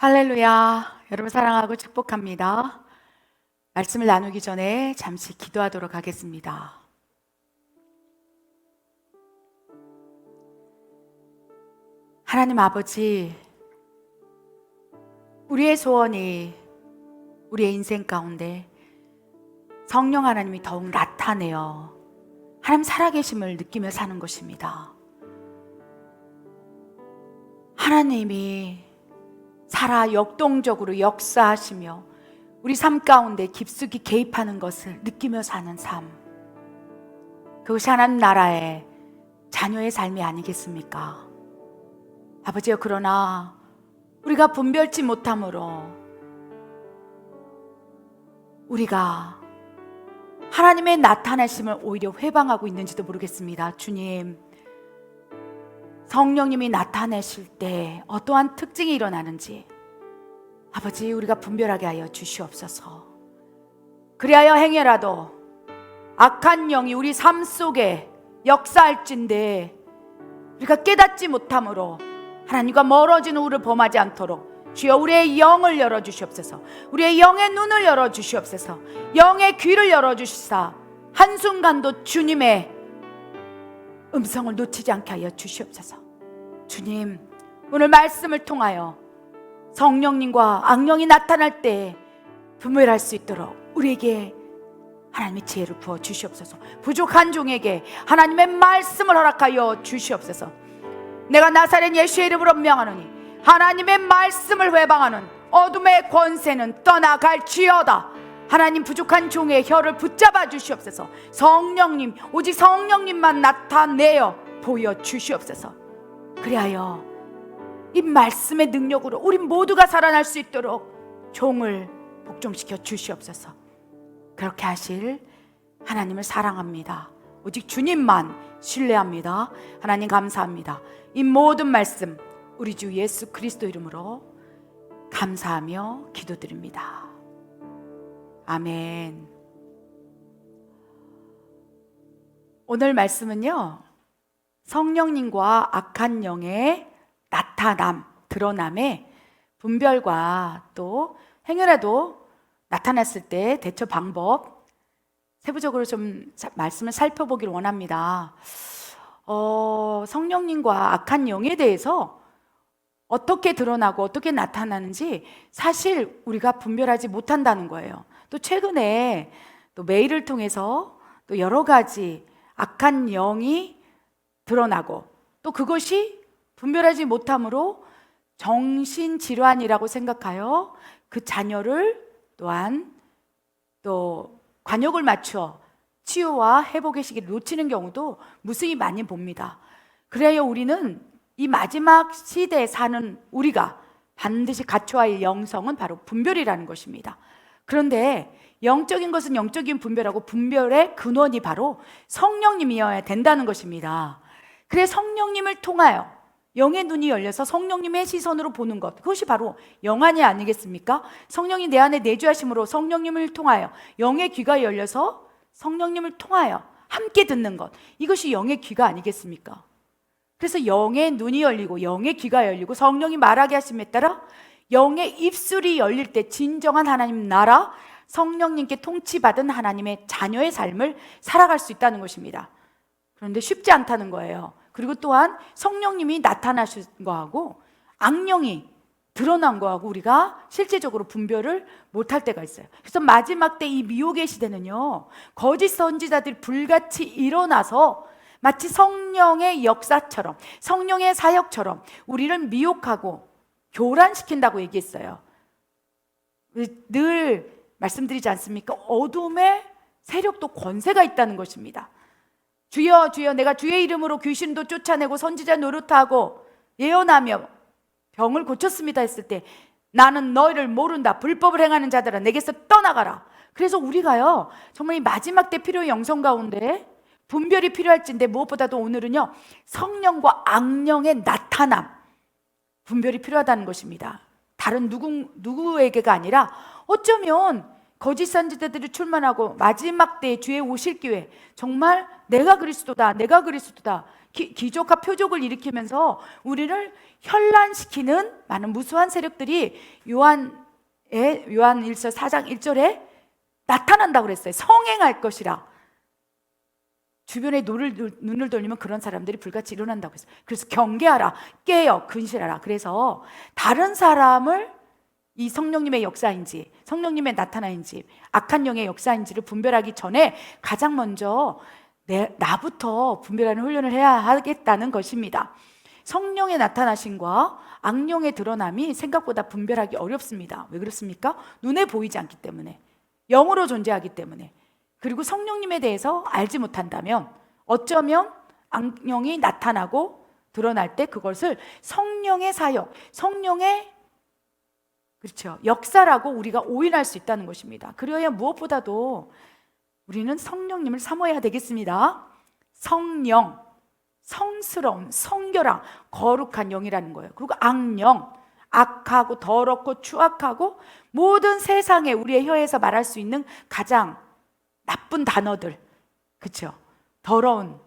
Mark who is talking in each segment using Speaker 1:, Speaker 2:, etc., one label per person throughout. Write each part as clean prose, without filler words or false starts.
Speaker 1: 할렐루야. 여러분 사랑하고 축복합니다. 말씀을 나누기 전에 잠시 기도하도록 하겠습니다. 하나님 아버지, 우리의 소원이 우리의 인생 가운데 성령 하나님이 더욱 나타내어 하나님 살아계심을 느끼며 사는 것입니다. 하나님이 살아 역동적으로 역사하시며 우리 삶 가운데 깊숙이 개입하는 것을 느끼며 사는 삶, 그것이 하나님 나라의 자녀의 삶이 아니겠습니까? 아버지여, 그러나 우리가 분별치 못함으로 우리가 하나님의 나타나심을 오히려 회방하고 있는지도 모르겠습니다. 주님, 성령님이 나타내실 때 어떠한 특징이 일어나는지 아버지, 우리가 분별하게 하여 주시옵소서. 그리하여 행여라도 악한 영이 우리 삶 속에 역사할진대 우리가 깨닫지 못함으로 하나님과 멀어지는 우리를 범하지 않도록 주여 우리의 영을 열어주시옵소서. 우리의 영의 눈을 열어주시옵소서. 영의 귀를 열어주시사 한순간도 주님의 음성을 놓치지 않게 하여 주시옵소서. 주님, 오늘 말씀을 통하여 성령님과 악령이 나타날 때 분별할 수 있도록 우리에게 하나님의 지혜를 부어 주시옵소서. 부족한 종에게 하나님의 말씀을 허락하여 주시옵소서. 내가 나사렛 예수의 이름으로 명하노니 하나님의 말씀을 회방하는 어둠의 권세는 떠나갈지어다. 하나님, 부족한 종의 혀를 붙잡아 주시옵소서. 성령님, 오직 성령님만 나타내어 보여 주시옵소서. 그리하여 이 말씀의 능력으로 우리 모두가 살아날 수 있도록 종을 복종시켜 주시옵소서. 그렇게 하실 하나님을 사랑합니다. 오직 주님만 신뢰합니다. 하나님 감사합니다. 이 모든 말씀 우리 주 예수 그리스도 이름으로 감사하며 기도드립니다. 아멘. 오늘 말씀은요, 성령님과 악한 영의 나타남, 드러남의 분별과 또 행여라도 나타났을 때 대처 방법, 세부적으로 좀 말씀을 살펴보기를 원합니다. 성령님과 악한 영에 대해서 어떻게 드러나고 어떻게 나타나는지 사실 우리가 분별하지 못한다는 거예요. 또 최근에 또 메일을 통해서 또 여러 가지 악한 영이 드러나고 또 그것이 분별하지 못함으로 정신질환이라고 생각하여 그 자녀를 또한 또 관역을 맞춰 치유와 회복의 시기를 놓치는 경우도 무수히 많이 봅니다. 그래야 우리는 이 마지막 시대에 사는 우리가 반드시 갖춰야 할 영성은 바로 분별이라는 것입니다. 그런데 영적인 것은 영적인 분별하고 분별의 근원이 바로 성령님이어야 된다는 것입니다. 그래서 성령님을 통하여 영의 눈이 열려서 성령님의 시선으로 보는 것, 그것이 바로 영안이 아니겠습니까? 성령이 내 안에 내주하심으로 성령님을 통하여 영의 귀가 열려서 성령님을 통하여 함께 듣는 것, 이것이 영의 귀가 아니겠습니까? 그래서 영의 눈이 열리고 영의 귀가 열리고 성령이 말하게 하심에 따라 영의 입술이 열릴 때 진정한 하나님 나라, 성령님께 통치받은 하나님의 자녀의 삶을 살아갈 수 있다는 것입니다. 그런데 쉽지 않다는 거예요. 그리고 또한 성령님이 나타나신 거하고 악령이 드러난 거하고 우리가 실제적으로 분별을 못할 때가 있어요. 그래서 마지막 때 이 미혹의 시대는요, 거짓 선지자들이 불같이 일어나서 마치 성령의 역사처럼 성령의 사역처럼 우리를 미혹하고 교란시킨다고 얘기했어요. 늘 말씀드리지 않습니까? 어둠의 세력도 권세가 있다는 것입니다. 주여 주여, 내가 주의 이름으로 귀신도 쫓아내고 선지자 노릇하고 예언하며 병을 고쳤습니다 했을 때 나는 너희를 모른다, 불법을 행하는 자들아 내게서 떠나가라. 그래서 우리가요, 정말 이 마지막 때 필요의 영성 가운데 분별이 필요할진데 무엇보다도 오늘은요, 성령과 악령의 나타남, 분별이 필요하다는 것입니다. 다른 누구에게가 아니라 어쩌면 거짓 선지자들이 출만하고 마지막 때에 주의 오실 기회, 정말 내가 그리스도다, 내가 그리스도다, 기적과 표적을 일으키면서 우리를 현란시키는 많은 무수한 세력들이 요한일서 4장 1절에 나타난다고 그랬어요. 성행할 것이라. 주변에 눈을 돌리면 그런 사람들이 불같이 일어난다고 했어요. 그래서 경계하라, 깨어, 근실하라. 그래서 다른 사람을 이 성령님의 역사인지 성령님의 나타나인지 악한 영의 역사인지를 분별하기 전에 가장 먼저 나부터 분별하는 훈련을 해야 하겠다는 것입니다. 성령의 나타나심과 악령의 드러남이 생각보다 분별하기 어렵습니다. 왜 그렇습니까? 눈에 보이지 않기 때문에, 영으로 존재하기 때문에. 그리고 성령님에 대해서 알지 못한다면 어쩌면 악령이 나타나고 드러날 때 그것을 성령의 사역, 성령의 역사라고 우리가 오인할 수 있다는 것입니다. 그래야 무엇보다도 우리는 성령님을 사모해야 되겠습니다. 성령, 성스러운, 성결한, 거룩한 영이라는 거예요. 그리고 악령, 악하고 더럽고 추악하고 모든 세상에 우리의 혀에서 말할 수 있는 가장 나쁜 단어들, 그렇죠? 더러운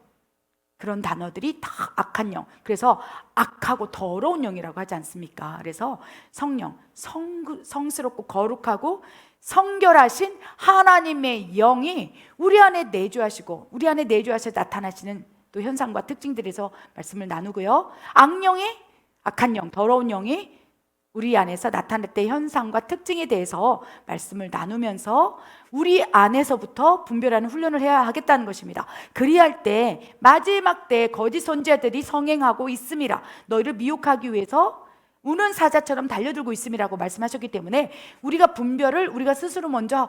Speaker 1: 그런 단어들이 다 악한 영. 그래서 악하고 더러운 영이라고 하지 않습니까? 그래서 성령, 성스럽고 거룩하고 성결하신 하나님의 영이 우리 안에 내주하시고 우리 안에 내주하셔 나타나시는 또 현상과 특징들에서 말씀을 나누고요. 악령이, 악한 영, 더러운 영이 우리 안에서 나타날 때 현상과 특징에 대해서 말씀을 나누면서 우리 안에서부터 분별하는 훈련을 해야 하겠다는 것입니다. 그리할 때 마지막 때 거짓 선지자들이 성행하고 있음이라, 너희를 미혹하기 위해서 우는 사자처럼 달려들고 있음이라고 말씀하셨기 때문에 우리가 분별을 우리가 스스로 먼저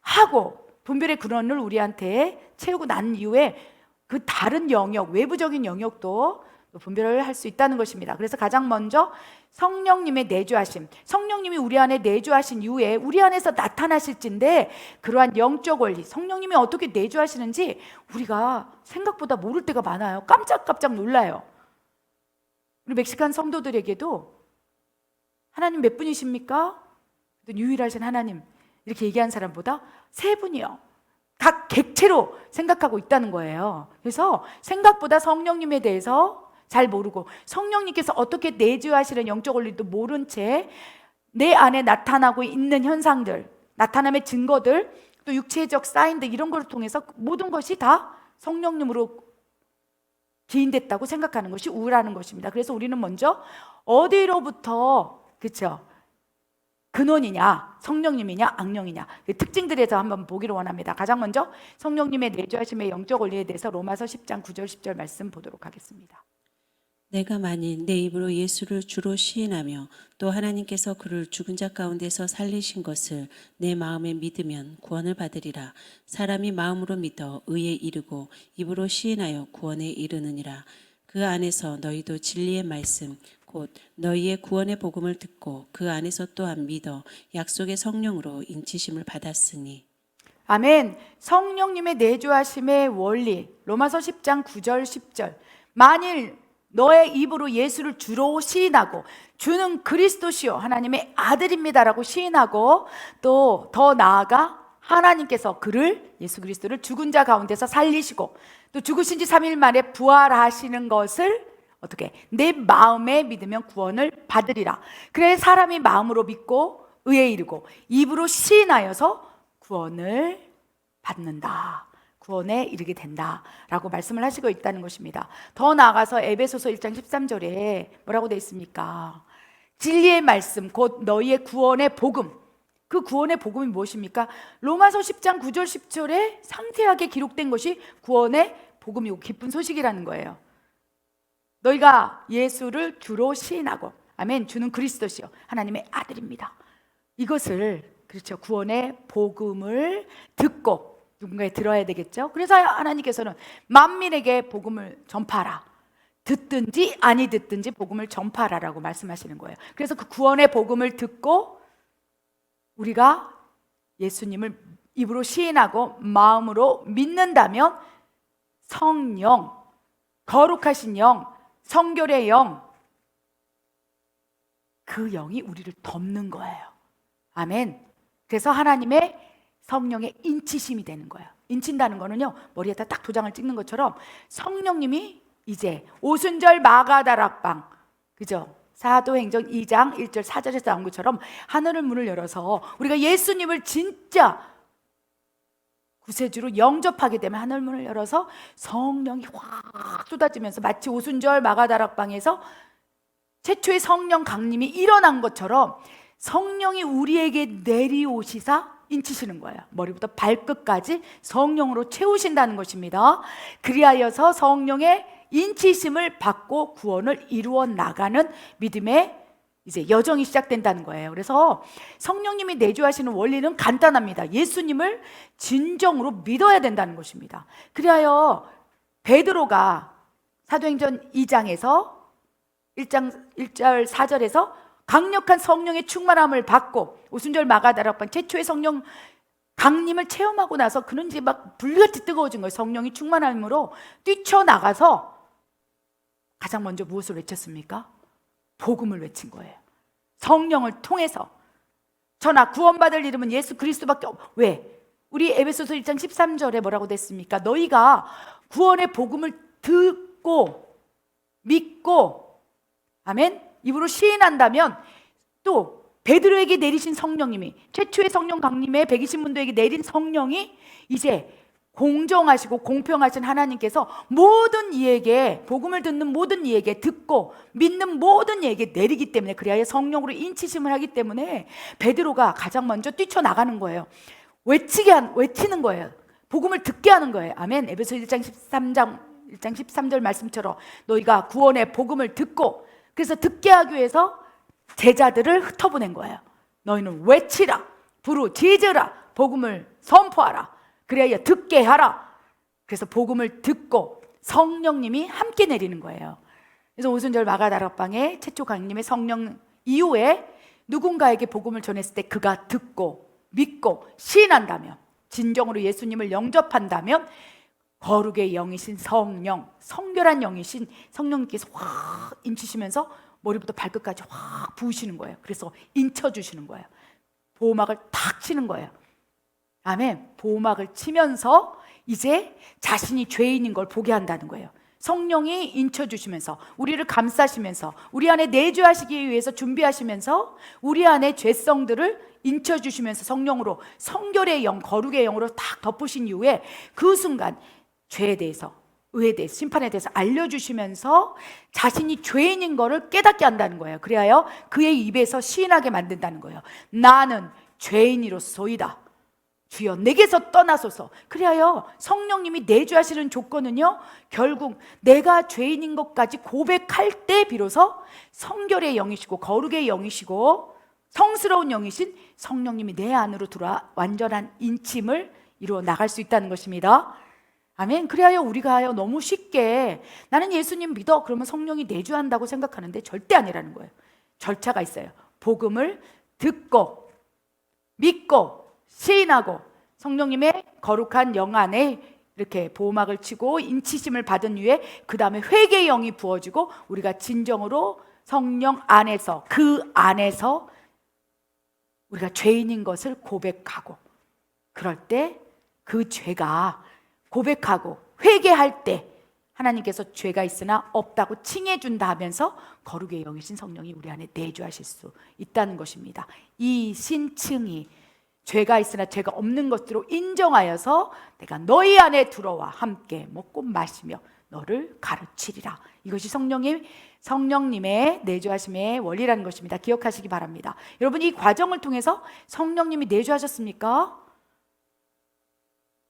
Speaker 1: 하고 분별의 근원을 우리한테 채우고 난 이후에 그 다른 영역, 외부적인 영역도 분별을 할 수 있다는 것입니다. 그래서 가장 먼저 성령님의 내주하심, 성령님이 우리 안에 내주하신 이후에 우리 안에서 나타나실진데, 그러한 영적 원리, 성령님이 어떻게 내주하시는지 우리가 생각보다 모를 때가 많아요. 깜짝깜짝 놀라요. 우리 멕시칸 성도들에게도 하나님 몇 분이십니까? 유일하신 하나님, 이렇게 얘기한 사람보다 세 분이요, 각 객체로 생각하고 있다는 거예요. 그래서 생각보다 성령님에 대해서 잘 모르고 성령님께서 어떻게 내주하시는 영적 원리도 모른 채 내 안에 나타나고 있는 현상들, 나타남의 증거들, 또 육체적 사인들, 이런 것을 통해서 모든 것이 다 성령님으로 기인됐다고 생각하는 것이 우울하는 것입니다. 그래서 우리는 먼저 어디로부터, 그렇죠, 근원이냐, 성령님이냐, 악령이냐, 그 특징들에서 한번 보기를 원합니다. 가장 먼저 성령님의 내주하심의 영적 원리에 대해서 로마서 10장 9절 10절 말씀 보도록 하겠습니다.
Speaker 2: 내가 만일 내 입으로 예수를 주로 시인하며 또 하나님께서 그를 죽은 자 가운데서 살리신 것을 내 마음에 믿으면 구원을 받으리라. 사람이 마음으로 믿어 의에 이르고 입으로 시인하여 구원에 이르느니라. 그 안에서 너희도 진리의 말씀 곧 너희의 구원의 복음을 듣고 그 안에서 또한 믿어 약속의 성령으로 인치심을 받았으니.
Speaker 1: 아멘. 성령님의 내주하심의 원리, 로마서 10장 9절 10절. 만일 너의 입으로 예수를 주로 시인하고 주는 그리스도시요 하나님의 아들입니다라고 시인하고, 또 더 나아가 하나님께서 그를, 예수 그리스도를 죽은 자 가운데서 살리시고 또 죽으신 지 3일 만에 부활하시는 것을 어떻게 내 마음에 믿으면 구원을 받으리라. 그래 사람이 마음으로 믿고 의에 이르고 입으로 시인하여서 구원을 받는다, 구원에 이르게 된다라고 말씀을 하시고 있다는 것입니다. 더 나아가서 에베소서 1장 13절에 뭐라고 되어 있습니까? 진리의 말씀 곧 너희의 구원의 복음. 그 구원의 복음이 무엇입니까? 로마서 10장 9절 10절에 상세하게 기록된 것이 구원의 복음이고 기쁜 소식이라는 거예요. 너희가 예수를 주로 시인하고, 아멘, 주는 그리스도시요 하나님의 아들입니다. 이것을, 그렇죠, 구원의 복음을 듣고 누군가에 들어야 되겠죠. 그래서 하나님께서는 만민에게 복음을 전파하라, 듣든지 아니 듣든지 복음을 전파하라라고 말씀하시는 거예요. 그래서 그 구원의 복음을 듣고 우리가 예수님을 입으로 시인하고 마음으로 믿는다면 성령, 거룩하신 영, 성결의 영, 그 영이 우리를 덮는 거예요. 아멘. 그래서 하나님의 성령의 인치심이 되는 거예요. 인친다는 거는요, 머리에다 딱 도장을 찍는 것처럼 성령님이 이제 오순절 마가다락방, 그죠? 사도행전 2장 1절 4절에서 나온 것처럼 하늘을 문을 열어서 우리가 예수님을 진짜 구세주로 영접하게 되면 하늘 문을 열어서 성령이 확 쏟아지면서 마치 오순절 마가다락방에서 최초의 성령 강림이 일어난 것처럼 성령이 우리에게 내리오시사 인치시는 거예요. 머리부터 발끝까지 성령으로 채우신다는 것입니다. 그리하여서 성령의 인치심을 받고 구원을 이루어 나가는 믿음의 이제 여정이 시작된다는 거예요. 그래서 성령님이 내주하시는 원리는 간단합니다. 예수님을 진정으로 믿어야 된다는 것입니다. 그리하여 베드로가 사도행전 2장에서 1절 4절에서 강력한 성령의 충만함을 받고 오순절 마가다락방 최초의 성령 강림을 체험하고 나서 그는 이제 막 불같이 뜨거워진 거예요. 성령이 충만함으로 뛰쳐나가서 가장 먼저 무엇을 외쳤습니까? 복음을 외친 거예요. 성령을 통해서. 저나 구원받을 이름은 예수 그리스도밖에 왜? 우리 에베소서 1장 13절에 뭐라고 됐습니까? 너희가 구원의 복음을 듣고 믿고 아멘? 입으로 시인한다면 또 베드로에게 내리신 성령님이 최초의 성령 강림에 120문도에게 내린 성령이 이제 공정하시고 공평하신 하나님께서 모든 이에게 복음을 듣는 모든 이에게 듣고 믿는 모든 이에게 내리기 때문에 그리하여 성령으로 인치심을 하기 때문에 베드로가 가장 먼저 뛰쳐나가는 거예요. 외치는 거예요. 복음을 듣게 하는 거예요. 아멘. 에베소 1장 13절 말씀처럼 너희가 구원의 복음을 듣고 그래서 듣게 하기 위해서 제자들을 흩어보낸 거예요. 너희는 외치라, 부르짖으라, 복음을 선포하라. 그래야 듣게 하라. 그래서 복음을 듣고 성령님이 함께 내리는 거예요. 그래서 오순절 마가다락방에 최초 강림의 성령 이후에 누군가에게 복음을 전했을 때 그가 듣고 믿고 시인한다면 진정으로 예수님을 영접한다면 거룩의 영이신 성령, 성결한 영이신 성령님께서 확 인치시면서 머리부터 발끝까지 확 부으시는 거예요. 그래서 인쳐주시는 거예요. 보호막을 탁 치는 거예요. 아멘. 보호막을 치면서 이제 자신이 죄인인 걸 보게 한다는 거예요. 성령이 인쳐주시면서 우리를 감싸시면서 우리 안에 내주하시기 위해서 준비하시면서 우리 안에 죄성들을 인쳐주시면서 성령으로 성결의 영, 거룩의 영으로 딱 덮으신 이후에 그 순간 죄에 대해서 의에 대해서 심판에 대해서 알려주시면서 자신이 죄인인 거를 깨닫게 한다는 거예요. 그래야 그의 입에서 시인하게 만든다는 거예요. 나는 죄인이로소이다. 주여 내게서 떠나소서. 그래야 성령님이 내주하시는 조건은요 결국 내가 죄인인 것까지 고백할 때 비로소 성결의 영이시고 거룩의 영이시고 성스러운 영이신 성령님이 내 안으로 들어와 완전한 인침을 이루어 나갈 수 있다는 것입니다. 아멘. 그래야 우리가 너무 쉽게 나는 예수님 믿어 그러면 성령이 내주한다고 생각하는데 절대 아니라는 거예요. 절차가 있어요. 복음을 듣고 믿고 시인하고 성령님의 거룩한 영 안에 이렇게 보호막을 치고 인치심을 받은 후에 그 다음에 회개의 영이 부어지고 우리가 진정으로 성령 안에서 그 안에서 우리가 죄인인 것을 고백하고 그럴 때 그 죄가 고백하고 회개할 때 하나님께서 죄가 있으나 없다고 칭해준다 하면서 거룩의 영이신 성령이 우리 안에 내주하실 수 있다는 것입니다. 이 신칭이 죄가 있으나 죄가 없는 것으로 인정하여서 내가 너희 안에 들어와 함께 먹고 마시며 너를 가르치리라. 이것이 성령님의 내주하심의 원리라는 것입니다. 기억하시기 바랍니다. 여러분 이 과정을 통해서 성령님이 내주하셨습니까?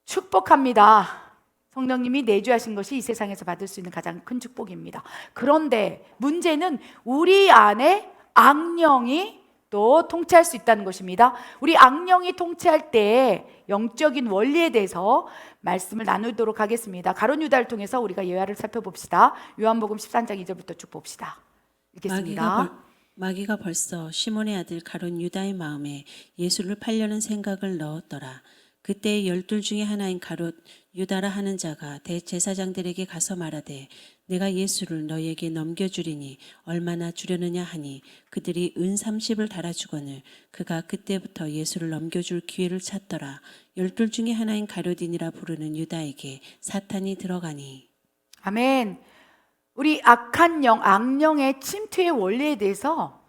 Speaker 1: 축복합니다. 성령님이 내주하신 것이 이 세상에서 받을 수 있는 가장 큰 축복입니다. 그런데 문제는 우리 안에 악령이 또 통치할 수 있다는 것입니다. 우리 악령이 통치할 때 영적인 원리에 대해서 말씀을 나누도록 하겠습니다. 가룟 유다를 통해서 우리가 예화를 살펴봅시다. 요한복음 13장 2절부터 쭉 봅시다. 읽겠습니다.
Speaker 2: 마귀가 벌써 시몬의 아들 가룟 유다의 마음에 예수를 팔려는 생각을 넣었더라. 그때 12 중에 하나인 가롯 유다라 하는 자가 대제사장들에게 가서 말하되 내가 예수를 너희에게 넘겨주리니 얼마나 주려느냐 하니 그들이 은 30을 달아주거늘 그가 그때부터 예수를 넘겨줄 기회를 찾더라. 12 중에 하나인 가롯이니라 부르는 유다에게 사탄이 들어가니.
Speaker 1: 아멘. 우리 악한 영, 악령의 침투의 원리에 대해서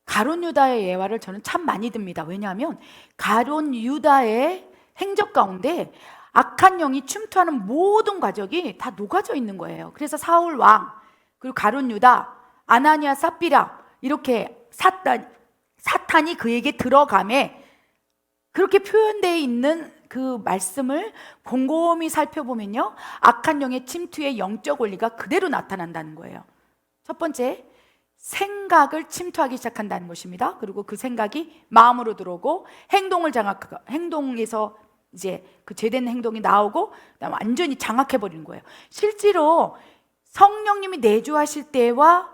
Speaker 1: 가룟 유다의 예화를 저는 참 많이 듭니다. 왜냐하면 가룟 유다의 행적 가운데 악한 영이 침투하는 모든 과정이 다 녹아져 있는 거예요. 그래서 사울 왕, 그리고 가룟 유다, 아나니아, 삽비라 이렇게 사탄이 그에게 들어감에 그렇게 표현되어 있는 그 말씀을 곰곰이 살펴보면요, 악한 영의 침투의 영적 원리가 그대로 나타난다는 거예요. 첫 번째, 생각을 침투하기 시작한다는 것입니다. 그리고 그 생각이 마음으로 들어오고 행동을 장악하고, 행동에서 이제 그 죄된 행동이 나오고 그다음에 완전히 장악해버리는 거예요. 실제로 성령님이 내주하실 때와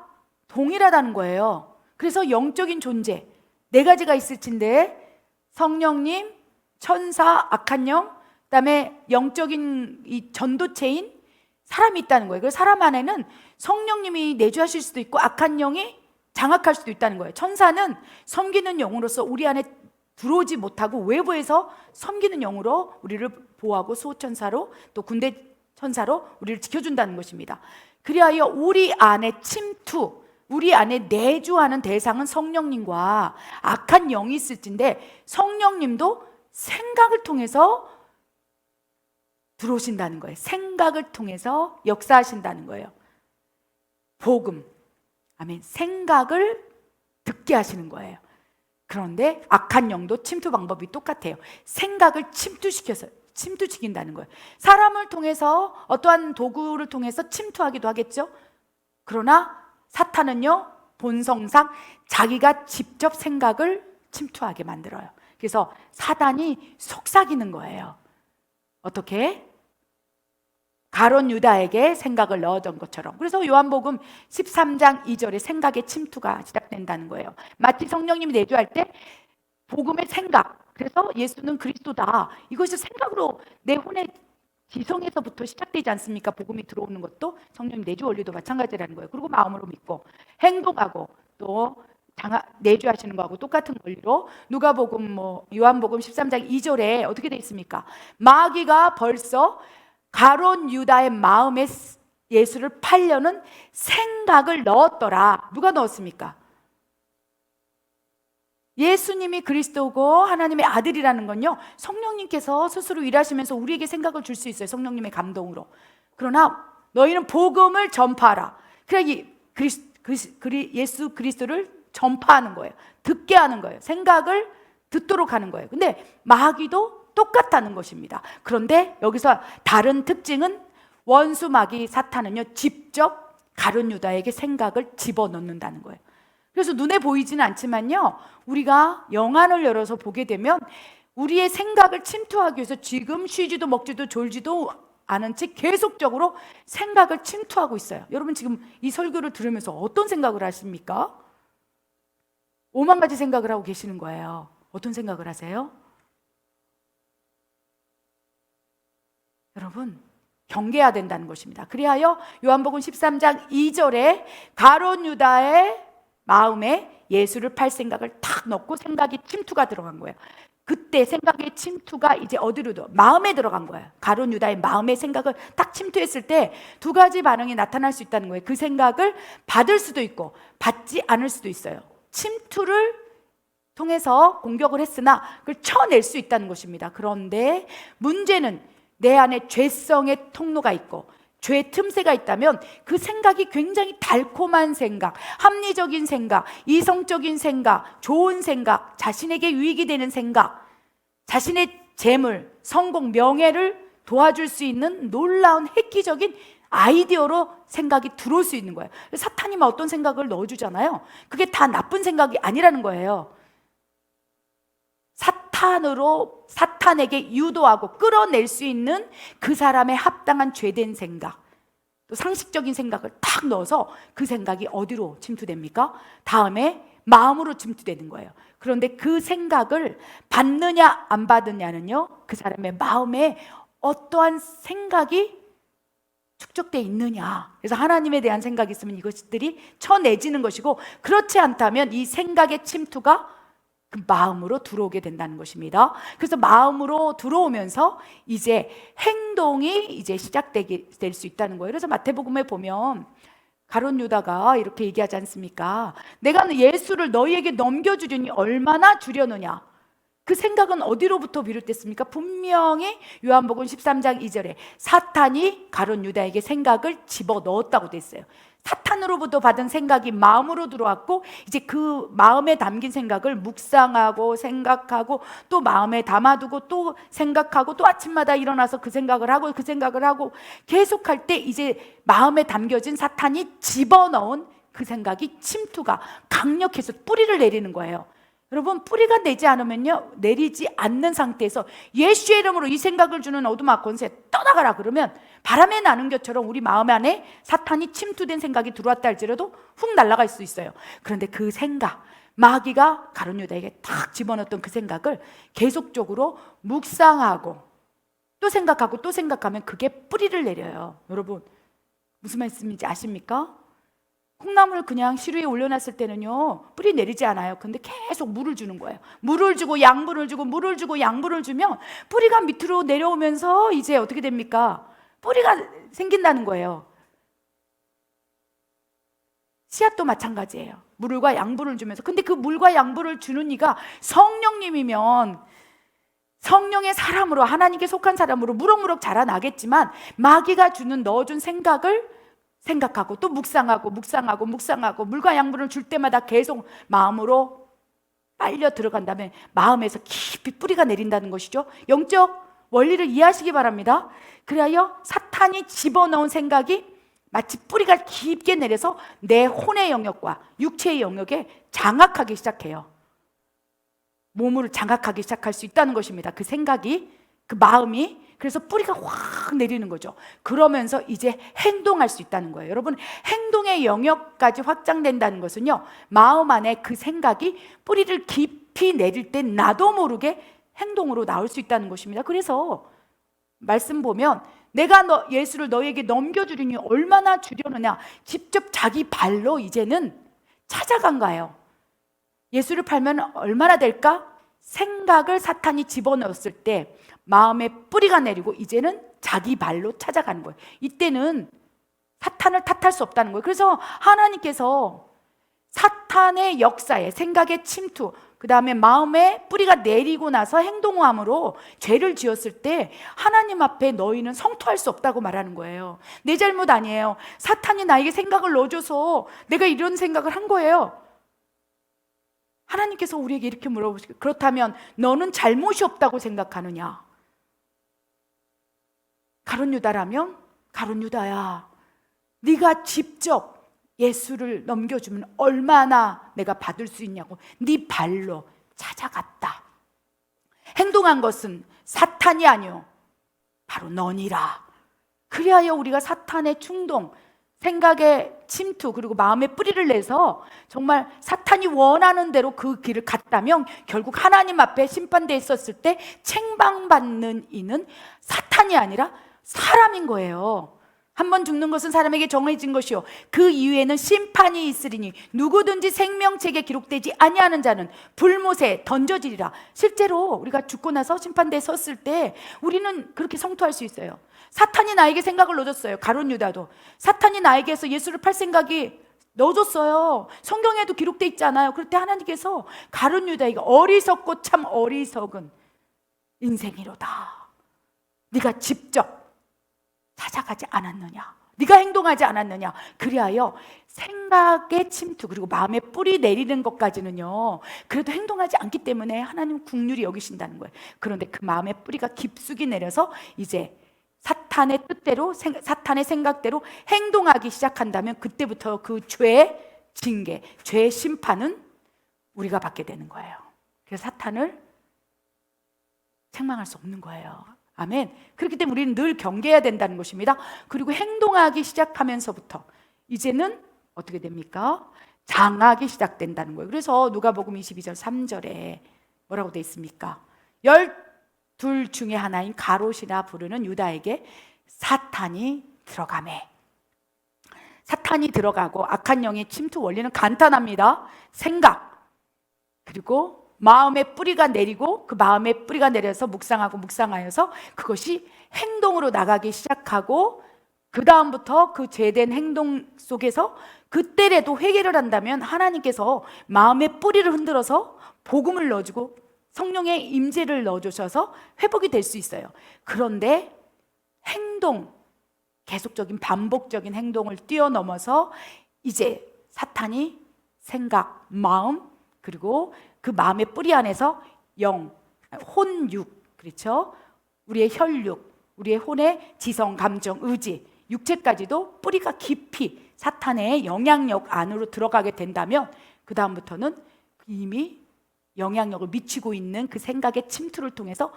Speaker 1: 동일하다는 거예요. 그래서 영적인 존재 네 가지가 있을진데 성령님, 천사, 악한 영, 그다음에 영적인 이 전도체인 사람이 있다는 거예요. 그래서 사람 안에는 성령님이 내주하실 수도 있고 악한 영이 장악할 수도 있다는 거예요. 천사는 섬기는 영으로서 우리 안에 들어오지 못하고 외부에서 섬기는 영으로 우리를 보호하고 수호천사로 또 군대 천사로 우리를 지켜준다는 것입니다. 그리하여 우리 안에 침투, 우리 안에 내주하는 대상은 성령님과 악한 영이 있을진데 성령님도 생각을 통해서 들어오신다는 거예요. 생각을 통해서 역사하신다는 거예요. 복음, 아멘. 생각을 듣게 하시는 거예요. 그런데 악한 영도 침투 방법이 똑같아요. 생각을 침투시킨다는 거예요. 사람을 통해서 어떠한 도구를 통해서 침투하기도 하겠죠. 그러나 사탄은요, 본성상 자기가 직접 생각을 침투하게 만들어요. 그래서 사단이 속삭이는 거예요. 어떻게? 가룟 유다에게 생각을 넣어준 것처럼. 그래서 요한복음 13장 2절에 생각의 침투가 시작된다는 거예요. 마치 성령님이 내주할 때 복음의 생각, 그래서 예수는 그리스도다, 이것이 생각으로 내 혼의 지성에서부터 시작되지 않습니까? 복음이 들어오는 것도 성령님 내주 원리도 마찬가지라는 거예요. 그리고 마음으로 믿고 행동하고 또 내주하시는 거하고 똑같은 원리로 누가복음 요한복음 13장 2절에 어떻게 돼 있습니까? 마귀가 벌써 가룟 유다의 마음에 예수를 팔려는 생각을 넣었더라. 누가 넣었습니까? 예수님이 그리스도고 하나님의 아들이라는 건요, 성령님께서 스스로 일하시면서 우리에게 생각을 줄 수 있어요. 성령님의 감동으로. 그러나 너희는 복음을 전파하라. 그러니까 예수 그리스도를 전파하는 거예요. 듣게 하는 거예요. 생각을 듣도록 하는 거예요. 근데 마귀도 똑같다는 것입니다. 그런데 여기서 다른 특징은 원수 마귀 사탄은요, 직접 가룟 유다에게 생각을 집어넣는다는 거예요. 그래서 눈에 보이지는 않지만요, 우리가 영안을 열어서 보게 되면 우리의 생각을 침투하기 위해서 지금 쉬지도 먹지도 졸지도 않은 채 계속적으로 생각을 침투하고 있어요. 여러분 지금 이 설교를 들으면서 어떤 생각을 하십니까? 오만 가지 생각을 하고 계시는 거예요. 어떤 생각을 하세요? 여러분 경계해야 된다는 것입니다. 그리하여 요한복음 13장 2절에 가룟 유다의 마음에 예수를 팔 생각을 탁 넣고 생각이 침투가 들어간 거예요. 그때 생각의 침투가 이제 어디로 마음에 들어간 거예요. 가룟 유다의 마음의 생각을 딱 침투했을 때 두 가지 반응이 나타날 수 있다는 거예요. 그 생각을 받을 수도 있고 받지 않을 수도 있어요. 침투를 통해서 공격을 했으나 그걸 쳐낼 수 있다는 것입니다. 그런데 문제는 내 안에 죄성의 통로가 있고 죄의 틈새가 있다면 그 생각이 굉장히 달콤한 생각, 합리적인 생각, 이성적인 생각, 좋은 생각, 자신에게 유익이 되는 생각, 자신의 재물, 성공, 명예를 도와줄 수 있는 놀라운 획기적인 아이디어로 생각이 들어올 수 있는 거예요. 사탄이 어떤 생각을 넣어주잖아요. 그게 다 나쁜 생각이 아니라는 거예요. 사탄에게 유도하고 끌어낼 수 있는 그 사람의 합당한 죄된 생각, 또 상식적인 생각을 탁 넣어서 그 생각이 어디로 침투됩니까? 다음에 마음으로 침투되는 거예요. 그런데 그 생각을 받느냐 안 받느냐는요, 그 사람의 마음에 어떠한 생각이 축적되어 있느냐. 그래서 하나님에 대한 생각이 있으면 이것들이 쳐내지는 것이고, 그렇지 않다면 이 생각의 침투가 그 마음으로 들어오게 된다는 것입니다. 그래서 마음으로 들어오면서 이제 행동이 이제 시작되게 될 수 있다는 거예요. 그래서 마태복음에 보면 가룟 유다가 이렇게 얘기하지 않습니까? 내가 예수를 너희에게 넘겨주려니 얼마나 주려느냐. 그 생각은 어디로부터 비롯됐습니까? 분명히 요한복음 13장 2절에 사탄이 가룟 유다에게 생각을 집어넣었다고 됐어요. 사탄으로부터 받은 생각이 마음으로 들어왔고, 이제 그 마음에 담긴 생각을 묵상하고 생각하고 또 마음에 담아두고 또 생각하고 또 아침마다 일어나서 그 생각을 하고 그 생각을 하고 계속할 때 이제 마음에 담겨진 사탄이 집어넣은 그 생각이 침투가 강력해서 뿌리를 내리는 거예요. 여러분, 뿌리가 내지 않으면요, 내리지 않는 상태에서 예수의 이름으로 이 생각을 주는 어둠아 권세 떠나가라 그러면 바람에 나는 것처럼 우리 마음 안에 사탄이 침투된 생각이 들어왔다 할지라도 훅 날아갈 수 있어요. 그런데 그 생각, 마귀가 가룟 유다에게 탁 집어넣었던 그 생각을 계속적으로 묵상하고 또 생각하고 또 생각하면 그게 뿌리를 내려요. 여러분, 무슨 말씀인지 아십니까? 콩나물 그냥 시루에 올려놨을 때는요, 뿌리 내리지 않아요. 근데 계속 물을 주는 거예요. 물을 주고 양분을 주고 물을 주고 양분을 주면 뿌리가 밑으로 내려오면서 이제 어떻게 됩니까? 뿌리가 생긴다는 거예요. 씨앗도 마찬가지예요. 물과 양분을 주면서. 근데 그 물과 양분을 주는 이가 성령님이면 성령의 사람으로, 하나님께 속한 사람으로 무럭무럭 자라나겠지만, 마귀가 넣어준 생각을 생각하고 또 묵상하고 물과 양분을 줄 때마다 계속 마음으로 빨려 들어간 다음에 마음에서 깊이 뿌리가 내린다는 것이죠. 영적 원리를 이해하시기 바랍니다. 그리하여 사탄이 집어넣은 생각이 마치 뿌리가 깊게 내려서 내 혼의 영역과 육체의 영역에 장악하기 시작해요. 몸을 장악하기 시작할 수 있다는 것입니다. 그 생각이, 그 마음이. 그래서 뿌리가 확 내리는 거죠. 그러면서 이제 행동할 수 있다는 거예요. 여러분, 행동의 영역까지 확장된다는 것은요, 마음 안에 그 생각이 뿌리를 깊이 내릴 때 나도 모르게 행동으로 나올 수 있다는 것입니다. 그래서 말씀 보면 내가 예수를 너에게 넘겨주리니 얼마나 주려느냐, 직접 자기 발로 이제는 찾아간 거예요. 예수를 팔면 얼마나 될까? 생각을 사탄이 집어넣었을 때 마음에 뿌리가 내리고 이제는 자기 발로 찾아가는 거예요. 이때는 사탄을 탓할 수 없다는 거예요. 그래서 하나님께서 사탄의 역사에, 생각의 침투, 그 다음에 마음에 뿌리가 내리고 나서 행동함으로 죄를 지었을 때 하나님 앞에 너희는 성토할 수 없다고 말하는 거예요. 내 잘못 아니에요. 사탄이 나에게 생각을 넣어줘서 내가 이런 생각을 한 거예요. 하나님께서 우리에게 이렇게 물어보시고, 그렇다면 너는 잘못이 없다고 생각하느냐? 가룟 유다라면, 가룟 유다야, 네가 직접 예수를 넘겨주면 얼마나 내가 받을 수 있냐고 네 발로 찾아갔다. 행동한 것은 사탄이 아니요 바로 너니라. 그리하여 우리가 사탄의 충동, 생각의 침투, 그리고 마음의 뿌리를 내서 정말 사탄이 원하는 대로 그 길을 갔다면 결국 하나님 앞에 심판대에 있었을 때 책망받는 이는 사탄이 아니라 사람인 거예요. 한 번 죽는 것은 사람에게 정해진 것이요 그 이후에는 심판이 있으리니 누구든지 생명책에 기록되지 아니하는 자는 불못에 던져지리라. 실제로 우리가 죽고 나서 심판대에 섰을 때 우리는 그렇게 성토할 수 있어요. 사탄이 나에게 생각을 넣어줬어요. 가룟 유다도 사탄이 나에게서 예수를 팔 생각이 넣어줬어요. 성경에도 기록되어 있잖아요. 그럴 때 하나님께서 가룟 유다에게 어리석고 참 어리석은 인생이로다. 네가 직접 찾아가지 않았느냐, 네가 행동하지 않았느냐. 그리하여 생각의 침투, 그리고 마음에 뿌리 내리는 것까지는요 그래도 행동하지 않기 때문에 하나님 긍휼히 여기신다는 거예요. 그런데 그 마음의 뿌리가 깊숙이 내려서 이제 사탄의 뜻대로, 사탄의 생각대로 행동하기 시작한다면 그때부터 그 죄의 징계, 죄의 심판은 우리가 받게 되는 거예요. 그래서 사탄을 책망할 수 없는 거예요. 아멘. 그렇기 때문에 우리는 늘 경계해야 된다는 것입니다. 그리고 행동하기 시작하면서부터 이제는 어떻게 됩니까? 장악이 시작된다는 거예요. 그래서 누가복음 22절 3절에 뭐라고 돼 있습니까? 12 중에 하나인 가롯이라 부르는 유다에게 사탄이 들어가매. 사탄이 들어가고 악한 영의 침투 원리는 간단합니다. 생각, 그리고 마음의 뿌리가 내리고 그 마음의 뿌리가 내려서 묵상하여서 그것이 행동으로 나가기 시작하고 그 다음부터 그 죄된 행동 속에서 그때라도 회개를 한다면 하나님께서 마음의 뿌리를 흔들어서 복음을 넣어주고 성령의 임재를 넣어주셔서 회복이 될 수 있어요. 그런데 행동, 계속적인 반복적인 행동을 뛰어넘어서 이제 사탄이 생각, 마음, 그리고 그 마음의 뿌리 안에서 영, 혼육, 그렇죠? 우리의 혈육, 우리의 혼의 지성, 감정, 의지, 육체까지도 뿌리가 깊이 사탄의 영향력 안으로 들어가게 된다면 그 다음부터는 이미 영향력을 미치고 있는 그 생각의 침투를 통해서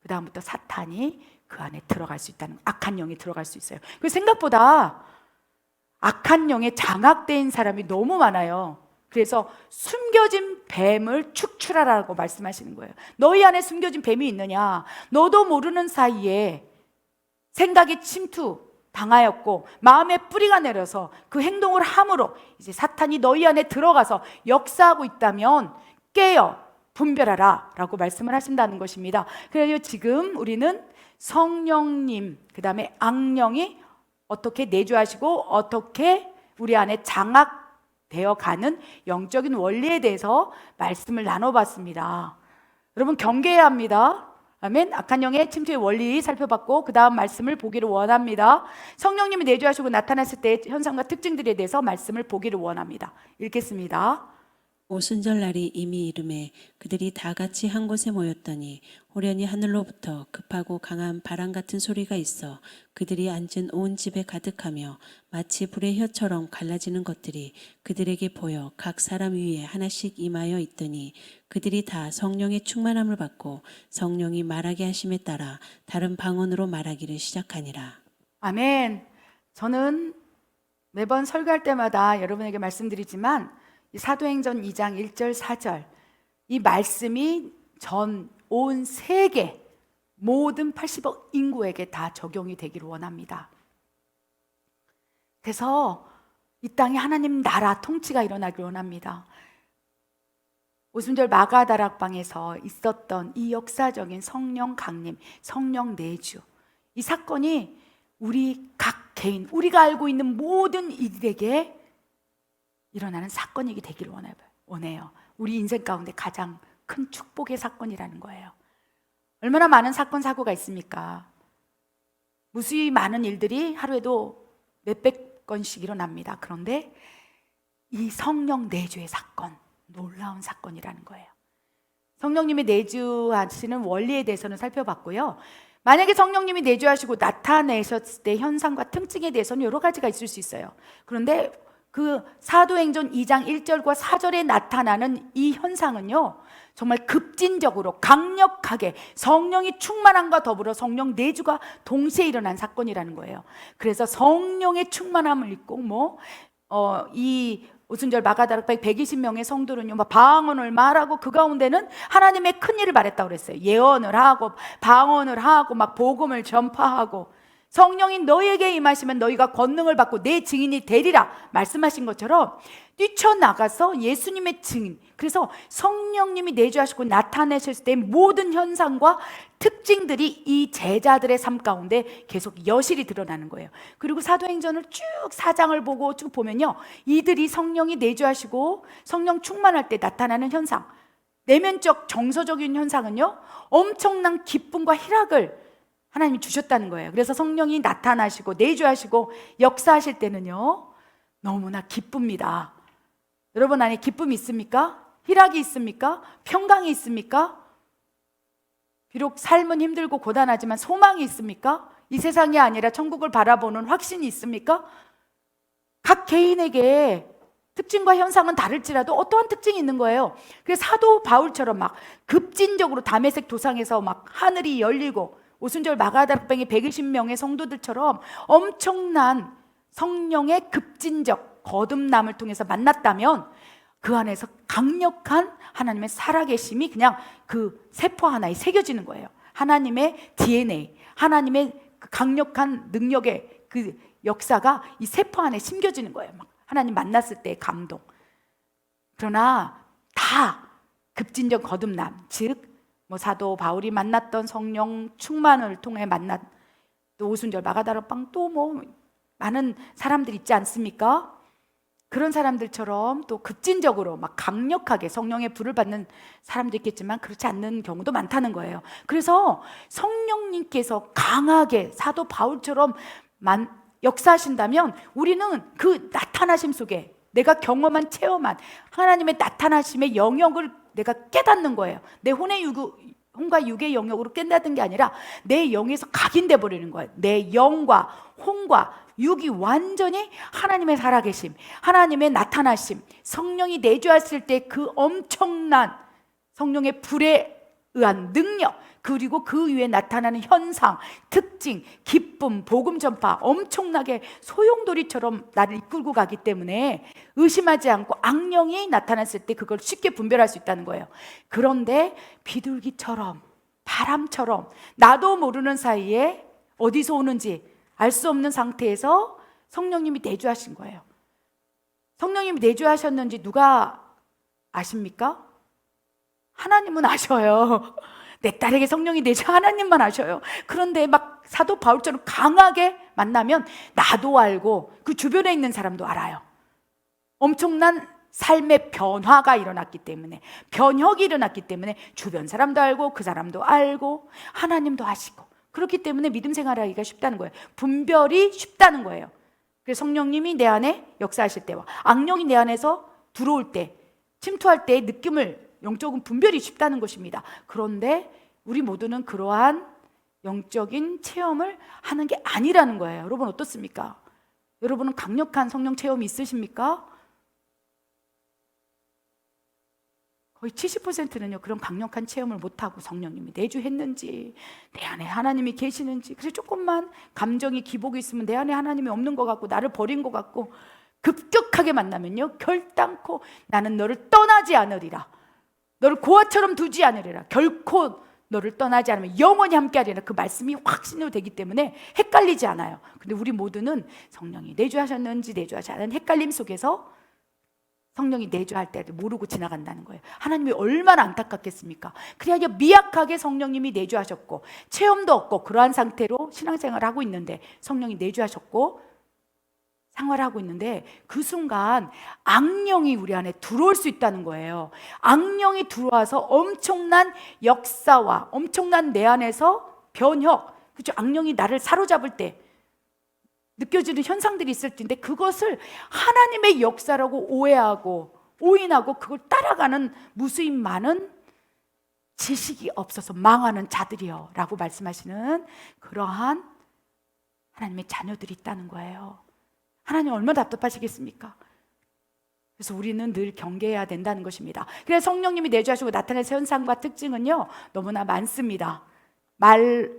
Speaker 1: 그 다음부터 사탄이 그 안에 들어갈 수 있다는, 악한 영이 들어갈 수 있어요. 그 생각보다 악한 영에 장악된 사람이 너무 많아요. 그래서 숨겨진 뱀을 축출하라고 말씀하시는 거예요. 너희 안에 숨겨진 뱀이 있느냐? 너도 모르는 사이에 생각이 침투 당하였고 마음의 뿌리가 내려서 그 행동을 함으로 이제 사탄이 너희 안에 들어가서 역사하고 있다면 깨어 분별하라 라고 말씀을 하신다는 것입니다. 그래서 지금 우리는 성령님, 그 다음에 악령이 어떻게 내주하시고 어떻게 우리 안에 장악되어 가는 영적인 원리에 대해서 말씀을 나눠봤습니다. 여러분 경계해야 합니다. 아멘. 악한 영의 침투의 원리 살펴봤고 그 다음 말씀을 보기를 원합니다. 성령님이 내주하시고 나타났을 때의 현상과 특징들에 대해서 말씀을 보기를 원합니다. 읽겠습니다.
Speaker 2: 오순절 날이 이미 이름에 그들이 다 같이 한 곳에 모였더니 호련히 하늘로부터 급하고 강한 바람 같은 소리가 있어 그들이 앉은 온 집에 가득하며 마치 불의 혀처럼 갈라지는 것들이 그들에게 보여 각 사람 위에 하나씩 임하여 있더니 그들이 다 성령의 충만함을 받고 성령이 말하게 하심에 따라 다른 방언으로 말하기를 시작하니라. 아멘.
Speaker 1: 저는 매번 설교할 때마다 여러분에게 말씀드리지만 사도행전 2장 1절 4절 이 말씀이 전 온 세계 모든 80억 인구에게 다 적용이 되기를 원합니다. 그래서 이 땅에 하나님 나라 통치가 일어나기를 원합니다. 오순절 마가다락방에서 있었던 이 역사적인 성령 강림, 성령 내주, 이 사건이 우리 각 개인, 우리가 알고 있는 모든 이들에게 일어나는 사건이 되기를 원해요. 우리 인생 가운데 가장 큰 축복의 사건이라는 거예요. 얼마나 많은 사건 사고가 있습니까? 무수히 많은 일들이 하루에도 몇백 건씩 일어납니다. 그런데 이 성령 내주의 사건, 놀라운 사건이라는 거예요. 성령님이 내주하시는 원리에 대해서는 살펴봤고요. 만약에 성령님이 내주하시고 나타내셨을 때 현상과 특징에 대해서는 여러 가지가 있을 수 있어요. 그런데 그 사도행전 2장 1절과 4절에 나타나는 이 현상은요, 정말 급진적으로 강력하게 성령이 충만함과 더불어 성령 내주가 동시에 일어난 사건이라는 거예요. 그래서 성령의 충만함을 입고 이 오순절 마가다락방 120명의 성도는요, 방언을 말하고 그 가운데는 하나님의 큰 일을 말했다고 그랬어요. 예언을 하고 방언을 하고 막 복음을 전파하고 성령이 너희에게 임하시면 너희가 권능을 받고 내 증인이 되리라 말씀하신 것처럼 뛰쳐나가서 예수님의 증인, 그래서 성령님이 내주하시고 나타내셨을 때 모든 현상과 특징들이 이 제자들의 삶 가운데 계속 여실히 드러나는 거예요. 그리고 사도행전을 쭉 4장을 보고 쭉 보면요, 이들이 성령이 내주하시고 성령 충만할 때 나타나는 현상, 내면적 정서적인 현상은요, 엄청난 기쁨과 희락을 하나님이 주셨다는 거예요. 그래서 성령이 나타나시고 내주하시고 역사하실 때는요, 너무나 기쁩니다. 여러분 안에 기쁨이 있습니까? 희락이 있습니까? 평강이 있습니까? 비록 삶은 힘들고 고단하지만 소망이 있습니까? 이 세상이 아니라 천국을 바라보는 확신이 있습니까? 각 개인에게 특징과 현상은 다를지라도 어떠한 특징이 있는 거예요. 그래서 사도 바울처럼 막 급진적으로 다메섹 도상에서 막 하늘이 열리고 오순절 마가다락방의 120명의 성도들처럼 엄청난 성령의 급진적 거듭남을 통해서 만났다면 그 안에서 강력한 하나님의 살아계심이 그냥 그 세포 하나에 새겨지는 거예요. 하나님의 DNA, 하나님의 그 강력한 능력의 그 역사가 이 세포 안에 심겨지는 거예요. 막 하나님 만났을 때의 감동. 그러나 다 급진적 거듭남, 즉 뭐 사도 바울이 만났던 성령 충만을 통해 만난 또 오순절 마가다락방 또 뭐 많은 사람들 있지 않습니까? 그런 사람들처럼 또 급진적으로 막 강력하게 성령의 불을 받는 사람도 있겠지만 그렇지 않는 경우도 많다는 거예요. 그래서 성령님께서 강하게 사도 바울처럼 역사하신다면 우리는 그 나타나심 속에 내가 경험한 체험한 하나님의 나타나심의 영역을 내가 깨닫는 거예요. 내 혼과 육의 영역으로 깨닫는 게 아니라 내 영에서 각인돼 버리는 거예요. 내 영과 혼과 육이 완전히 하나님의 살아계심, 하나님의 나타나심, 성령이 내주하실 때 그 엄청난 성령의 불에 의한 능력, 그리고 그 위에 나타나는 현상, 특징, 기쁨, 복음 전파, 엄청나게 소용돌이처럼 나를 이끌고 가기 때문에 의심하지 않고 악령이 나타났을 때 그걸 쉽게 분별할 수 있다는 거예요. 그런데 비둘기처럼, 바람처럼 나도 모르는 사이에 어디서 오는지 알 수 없는 상태에서 성령님이 내주하신 거예요. 성령님이 내주하셨는지 누가 아십니까? 하나님은 아셔요. 내 딸에게 성령이 내주 하나님만 아셔요. 그런데 막 사도 바울처럼 강하게 만나면 나도 알고 그 주변에 있는 사람도 알아요. 엄청난 삶의 변화가 일어났기 때문에, 변혁이 일어났기 때문에 주변 사람도 알고 그 사람도 알고 하나님도 아시고, 그렇기 때문에 믿음 생활하기가 쉽다는 거예요. 분별이 쉽다는 거예요. 그래서 성령님이 내 안에 역사하실 때와 악령이 내 안에서 들어올 때, 침투할 때의 느낌을 영적인 분별이 쉽다는 것입니다. 그런데 우리 모두는 그러한 영적인 체험을 하는 게 아니라는 거예요. 여러분 어떻습니까? 여러분은 강력한 성령 체험이 있으십니까? 거의 70%는요 그런 강력한 체험을 못하고 성령님이 내주했는지, 내 안에 하나님이 계시는지, 그래서 조금만 감정이 기복이 있으면 내 안에 하나님이 없는 것 같고 나를 버린 것 같고, 급격하게 만나면요 결단코 나는 너를 떠나지 않으리라, 너를 고아처럼 두지 않으리라, 결코 너를 떠나지 않으면 영원히 함께하리라, 그 말씀이 확신으로 되기 때문에 헷갈리지 않아요. 근데 우리 모두는 성령이 내주하셨는지 내주하지 않은 헷갈림 속에서 성령이 내주할 때를 모르고 지나간다는 거예요. 하나님이 얼마나 안타깝겠습니까? 그래야 미약하게 성령님이 내주하셨고 체험도 없고 그러한 상태로 신앙생활을 하고 있는데, 성령이 내주하셨고 생활하고 있는데 그 순간 악령이 우리 안에 들어올 수 있다는 거예요. 악령이 들어와서 엄청난 역사와 엄청난 내 안에서 변혁, 그렇죠? 악령이 나를 사로잡을 때 느껴지는 현상들이 있을 텐데 그것을 하나님의 역사라고 오해하고 오인하고 그걸 따라가는 무수히 많은 지식이 없어서 망하는 자들이요 라고 말씀하시는 그러한 하나님의 자녀들이 있다는 거예요. 하나님 얼마나 답답하시겠습니까? 그래서 우리는 늘 경계해야 된다는 것입니다. 그래서 성령님이 내주하시고 나타낼 현상과 특징은요 너무나 많습니다.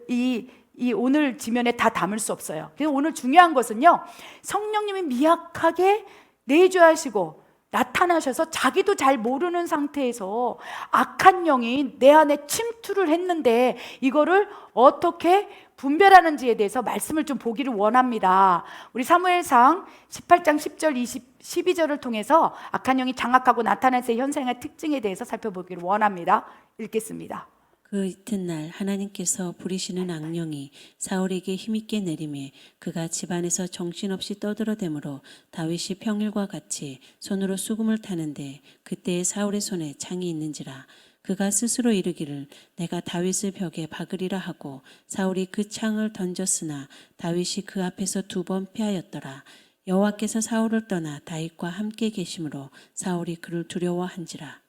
Speaker 1: 이 오늘 지면에 다 담을 수 없어요. 그래서 오늘 중요한 것은요, 성령님이 미약하게 내주하시고 나타나셔서 자기도 잘 모르는 상태에서 악한 영이 내 안에 침투를 했는데 이거를 어떻게 분별하는지에 대해서 말씀을 좀 보기를 원합니다. 우리 사무엘상 18장 10절 12절을 통해서 악한 영이 장악하고 나타나는 현상의 특징에 대해서 살펴보기를 원합니다. 읽겠습니다.
Speaker 2: 그 이튿날 하나님께서 부리시는 악령이 사울에게 힘있게 내림에 그가 집안에서 정신없이 떠들어대므로 다윗이 평일과 같이 손으로 수금을 타는데 그때에 사울의 손에 창이 있는지라. 그가 스스로 이르기를 내가 다윗을 벽에 박으리라 하고 사울이 그 창을 던졌으나 다윗이 그 앞에서 2번 피하였더라. 여호와께서 사울을 떠나 다윗과 함께 계심으로 사울이 그를 두려워한지라.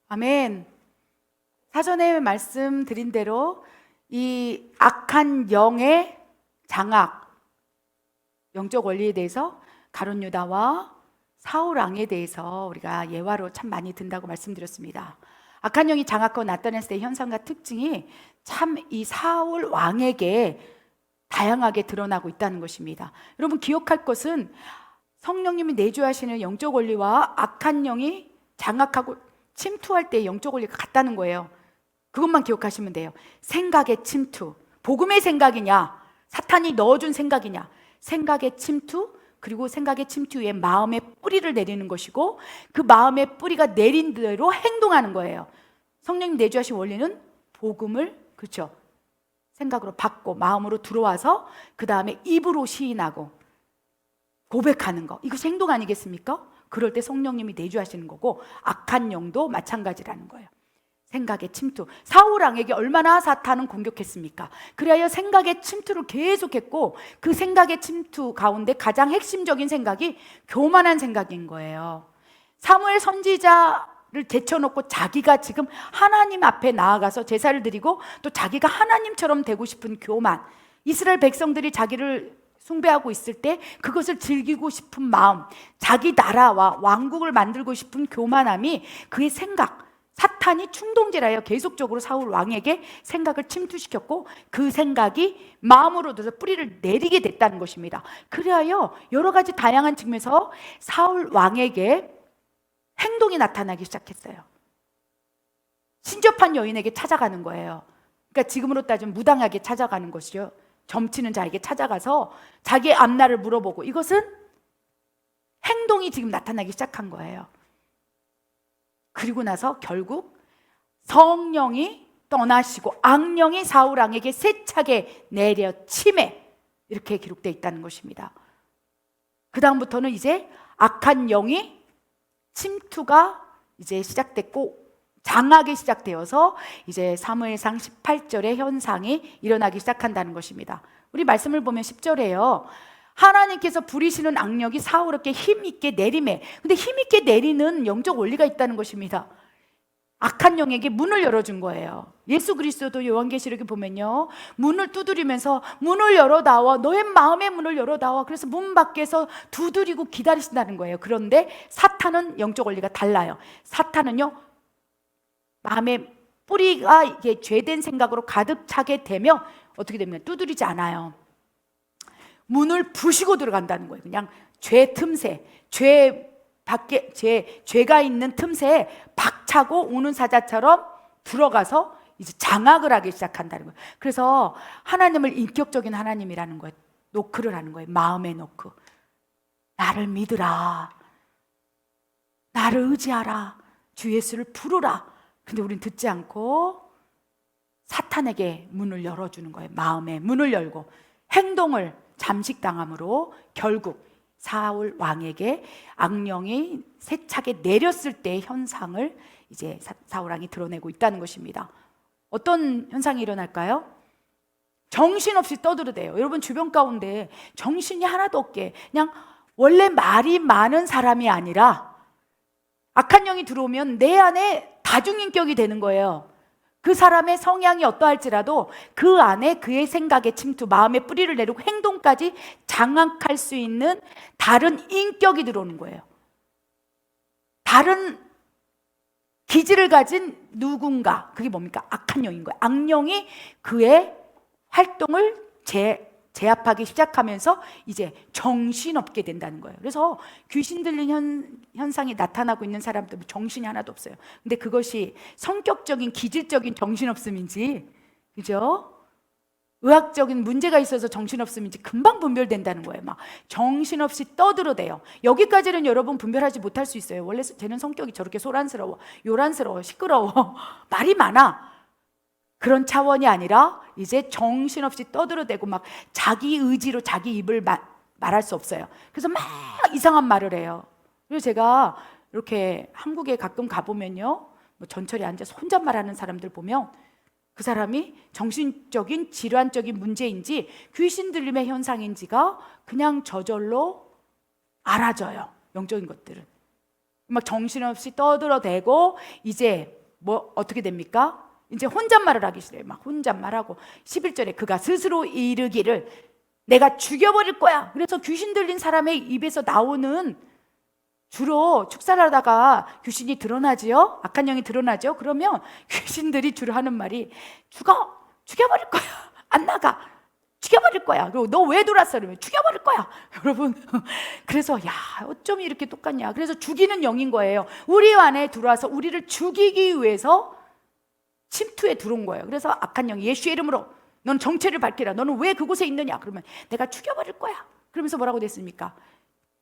Speaker 1: 아멘. 사전에 말씀드린 대로 이 악한 영의 장악, 영적 원리에 대해서 가룟 유다와 사울 왕에 대해서 우리가 예화로 참 많이 든다고 말씀드렸습니다. 악한 영이 장악하고 나타냈을 때 현상과 특징이 참 이 사울 왕에게 다양하게 드러나고 있다는 것입니다. 여러분 기억할 것은 성령님이 내주하시는 영적 원리와 악한 영이 장악하고 침투할 때 영적 원리가 같다는 거예요. 그것만 기억하시면 돼요. 생각의 침투, 복음의 생각이냐, 사탄이 넣어준 생각이냐, 생각의 침투, 그리고 생각의 침투 위에 마음의 뿌리를 내리는 것이고, 그 마음의 뿌리가 내린 대로 행동하는 거예요. 성령님 내주하신 원리는 복음을, 그렇죠, 생각으로 받고 마음으로 들어와서 그 다음에 입으로 시인하고 고백하는 거, 이것이 행동 아니겠습니까? 그럴 때 성령님이 내주하시는 거고, 악한 영도 마찬가지라는 거예요. 생각의 침투. 사울 왕에게 얼마나 사탄은 공격했습니까? 그래야 생각의 침투를 계속했고, 그 생각의 침투 가운데 가장 핵심적인 생각이 교만한 생각인 거예요. 사무엘 선지자를 제쳐놓고 자기가 지금 하나님 앞에 나아가서 제사를 드리고 또 자기가 하나님처럼 되고 싶은 교만, 이스라엘 백성들이 자기를 숭배하고 있을 때 그것을 즐기고 싶은 마음, 자기 나라와 왕국을 만들고 싶은 교만함이 그의 생각, 사탄이 충동질하여 계속적으로 사울 왕에게 생각을 침투시켰고, 그 생각이 마음으로 들어서 뿌리를 내리게 됐다는 것입니다. 그리하여 여러 가지 다양한 측면에서 사울 왕에게 행동이 나타나기 시작했어요. 신접한 여인에게 찾아가는 거예요. 그러니까 지금으로 따지면 무당하게 찾아가는 것이죠. 점치는 자에게 찾아가서 자기의 앞날을 물어보고, 이것은 행동이 지금 나타나기 시작한 거예요. 그리고 나서 결국 성령이 떠나시고 악령이 사울 왕에게 세차게 내려침해, 이렇게 기록되어 있다는 것입니다. 그 다음부터는 이제 악한 영이 침투가 이제 시작됐고 장악이 시작되어서 이제 사무엘상 18절의 현상이 일어나기 시작한다는 것입니다. 우리 말씀을 보면 10절에요. 하나님께서 부리시는 악력이 사울에게 힘있게 내림에, 근데 힘있게 내리는 영적 원리가 있다는 것입니다. 악한 영에게 문을 열어준 거예요. 예수 그리스도도 요한계시록에 보면요, 문을 두드리면서 문을 열어다오, 너의 마음의 문을 열어다오. 그래서 문 밖에서 두드리고 기다리신다는 거예요. 그런데 사탄은 영적 원리가 달라요. 사탄은요, 마음의 뿌리가 이게 죄된 생각으로 가득 차게 되면 어떻게 됩니까? 두드리지 않아요. 문을 부시고 들어간다는 거예요. 그냥 죄 틈새, 죄가 있는 틈새에 박차고 우는 사자처럼 들어가서 이제 장악을 하기 시작한다는 거예요. 그래서 하나님을 인격적인 하나님이라는 거예요. 노크를 하는 거예요. 마음의 노크. 나를 믿으라, 나를 의지하라, 주 예수를 부르라. 근데 우린 듣지 않고 사탄에게 문을 열어주는 거예요. 마음의 문을 열고 행동을 잠식당함으로 결국 사울 왕에게 악령이 세차게 내렸을 때의 현상을 이제 사울 왕이 드러내고 있다는 것입니다. 어떤 현상이 일어날까요? 정신없이 떠들어대요. 여러분 주변 가운데 정신이 하나도 없게 그냥 원래 말이 많은 사람이 아니라 악한 영이 들어오면 내 안에 다중인격이 되는 거예요. 그 사람의 성향이 어떠할지라도 그 안에 그의 생각의 침투, 마음의 뿌리를 내리고 행동까지 장악할 수 있는 다른 인격이 들어오는 거예요. 다른 기질을 가진 누군가, 그게 뭡니까? 악한 영인 거예요. 악령이 그의 활동을 제압하기 시작하면서 이제 정신없게 된다는 거예요. 그래서 귀신 들린 현상이 나타나고 있는 사람들은 정신이 하나도 없어요. 근데 그것이 성격적인 기질적인 정신없음인지, 그죠? 의학적인 문제가 있어서 정신없음인지 금방 분별된다는 거예요. 막 정신없이 떠들어대요. 여기까지는 여러분 분별하지 못할 수 있어요. 원래 쟤는 성격이 저렇게 소란스러워, 요란스러워, 시끄러워, 말이 많아, 그런 차원이 아니라 이제 정신없이 떠들어대고 막 자기 의지로 자기 입을 말할 수 없어요. 그래서 막 이상한 말을 해요. 그래서 제가 이렇게 한국에 가끔 가보면요, 뭐 전철에 앉아서 혼잣말하는 사람들 보면 그 사람이 정신적인 질환적인 문제인지 귀신 들림의 현상인지가 그냥 저절로 알아져요. 영적인 것들은 막 정신없이 떠들어대고 이제 뭐 어떻게 됩니까? 이제 혼잣말을 하기 싫어요. 막 혼잣말하고 11절에 그가 스스로 이르기를 내가 죽여버릴 거야. 그래서 귀신 들린 사람의 입에서 나오는, 주로 축사를 하다가 귀신이 드러나지요, 악한 영이 드러나죠. 그러면 귀신들이 주로 하는 말이 죽여버릴 거야, 안 나가, 죽여버릴 거야. 그리고 너 왜 들어왔어? 그러면 죽여버릴 거야. 여러분, 그래서 야, 어쩜 이렇게 똑같냐. 그래서 죽이는 영인 거예요. 우리 안에 들어와서 우리를 죽이기 위해서 침투에 들어온 거예요. 그래서 악한 영이 예수의 이름으로 넌 정체를 밝히라. 너는 왜 그곳에 있느냐? 그러면 내가 죽여버릴 거야. 그러면서 뭐라고 됐습니까?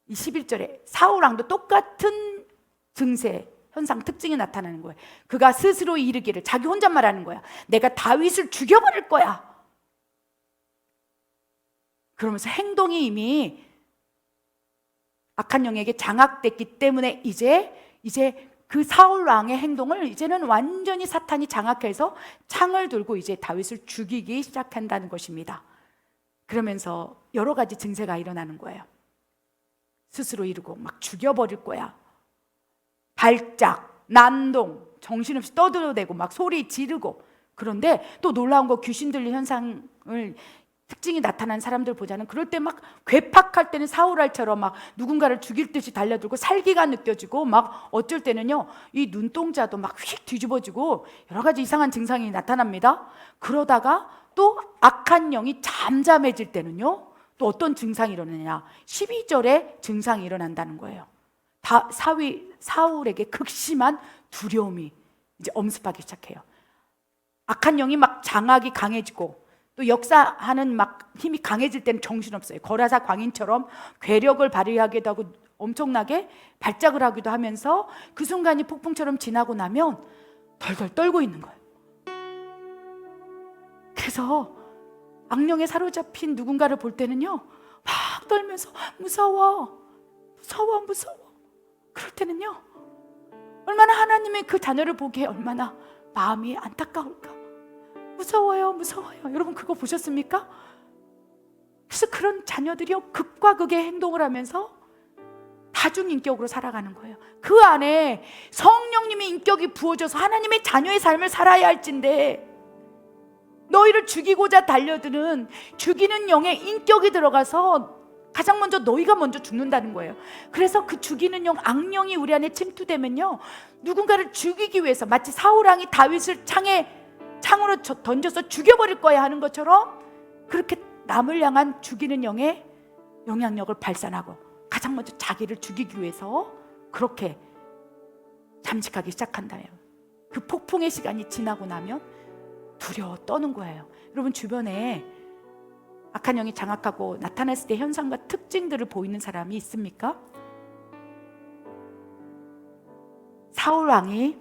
Speaker 1: 이 11절에 사울왕도 똑같은 증세, 현상, 특징이 나타나는 거예요. 그가 스스로 이르기를, 자기 혼자 말하는 거야. 내가 다윗을 죽여버릴 거야. 그러면서 행동이 이미 악한 영에게 장악됐기 때문에 이제 그 사울 왕의 행동을 이제는 완전히 사탄이 장악해서 창을 들고 이제 다윗을 죽이기 시작한다는 것입니다. 그러면서 여러 가지 증세가 일어나는 거예요. 스스로 이르고 막 죽여버릴 거야. 발작, 난동, 정신없이 떠들어대고 막 소리 지르고. 그런데 또 놀라운 거, 귀신 들린 현상을 특징이 나타난 사람들 보자는, 그럴 때 막 괴팍할 때는 사울알처럼 막 누군가를 죽일 듯이 달려들고 살기가 느껴지고, 막 어쩔 때는요 이 눈동자도 막 휙 뒤집어지고 여러 가지 이상한 증상이 나타납니다. 그러다가 또 악한 영이 잠잠해질 때는요 또 어떤 증상이 일어나냐, 12절에 증상이 일어난다는 거예요. 사울에게 극심한 두려움이 이제 엄습하기 시작해요. 악한 영이 막 장악이 강해지고, 또 역사하는 막 힘이 강해질 때는 정신없어요. 거라사 광인처럼 괴력을 발휘하기도 하고 엄청나게 발작을 하기도 하면서 그 순간이 폭풍처럼 지나고 나면 덜덜 떨고 있는 거예요. 그래서 악령에 사로잡힌 누군가를 볼 때는요 막 떨면서 무서워. 그럴 때는요 얼마나 하나님의 그 자녀를 보기에 얼마나 마음이 안타까울까. 무서워요. 여러분 그거 보셨습니까? 그래서 그런 자녀들이요 극과 극의 행동을 하면서 다중인격으로 살아가는 거예요. 그 안에 성령님의 인격이 부어져서 하나님의 자녀의 삶을 살아야 할진데, 너희를 죽이고자 달려드는 죽이는 영의 인격이 들어가서 가장 먼저 너희가 먼저 죽는다는 거예요. 그래서 그 죽이는 영, 악령이 우리 안에 침투되면요 누군가를 죽이기 위해서, 마치 사울왕이 다윗을 창으로 던져서 죽여버릴 거야 하는 것처럼, 그렇게 남을 향한 죽이는 영의 영향력을 발산하고 가장 먼저 자기를 죽이기 위해서 그렇게 잠식하기 시작한다요. 그 폭풍의 시간이 지나고 나면 두려워 떠는 거예요. 여러분 주변에 악한 영이 장악하고 나타났을 때 현상과 특징들을 보이는 사람이 있습니까? 사울 왕이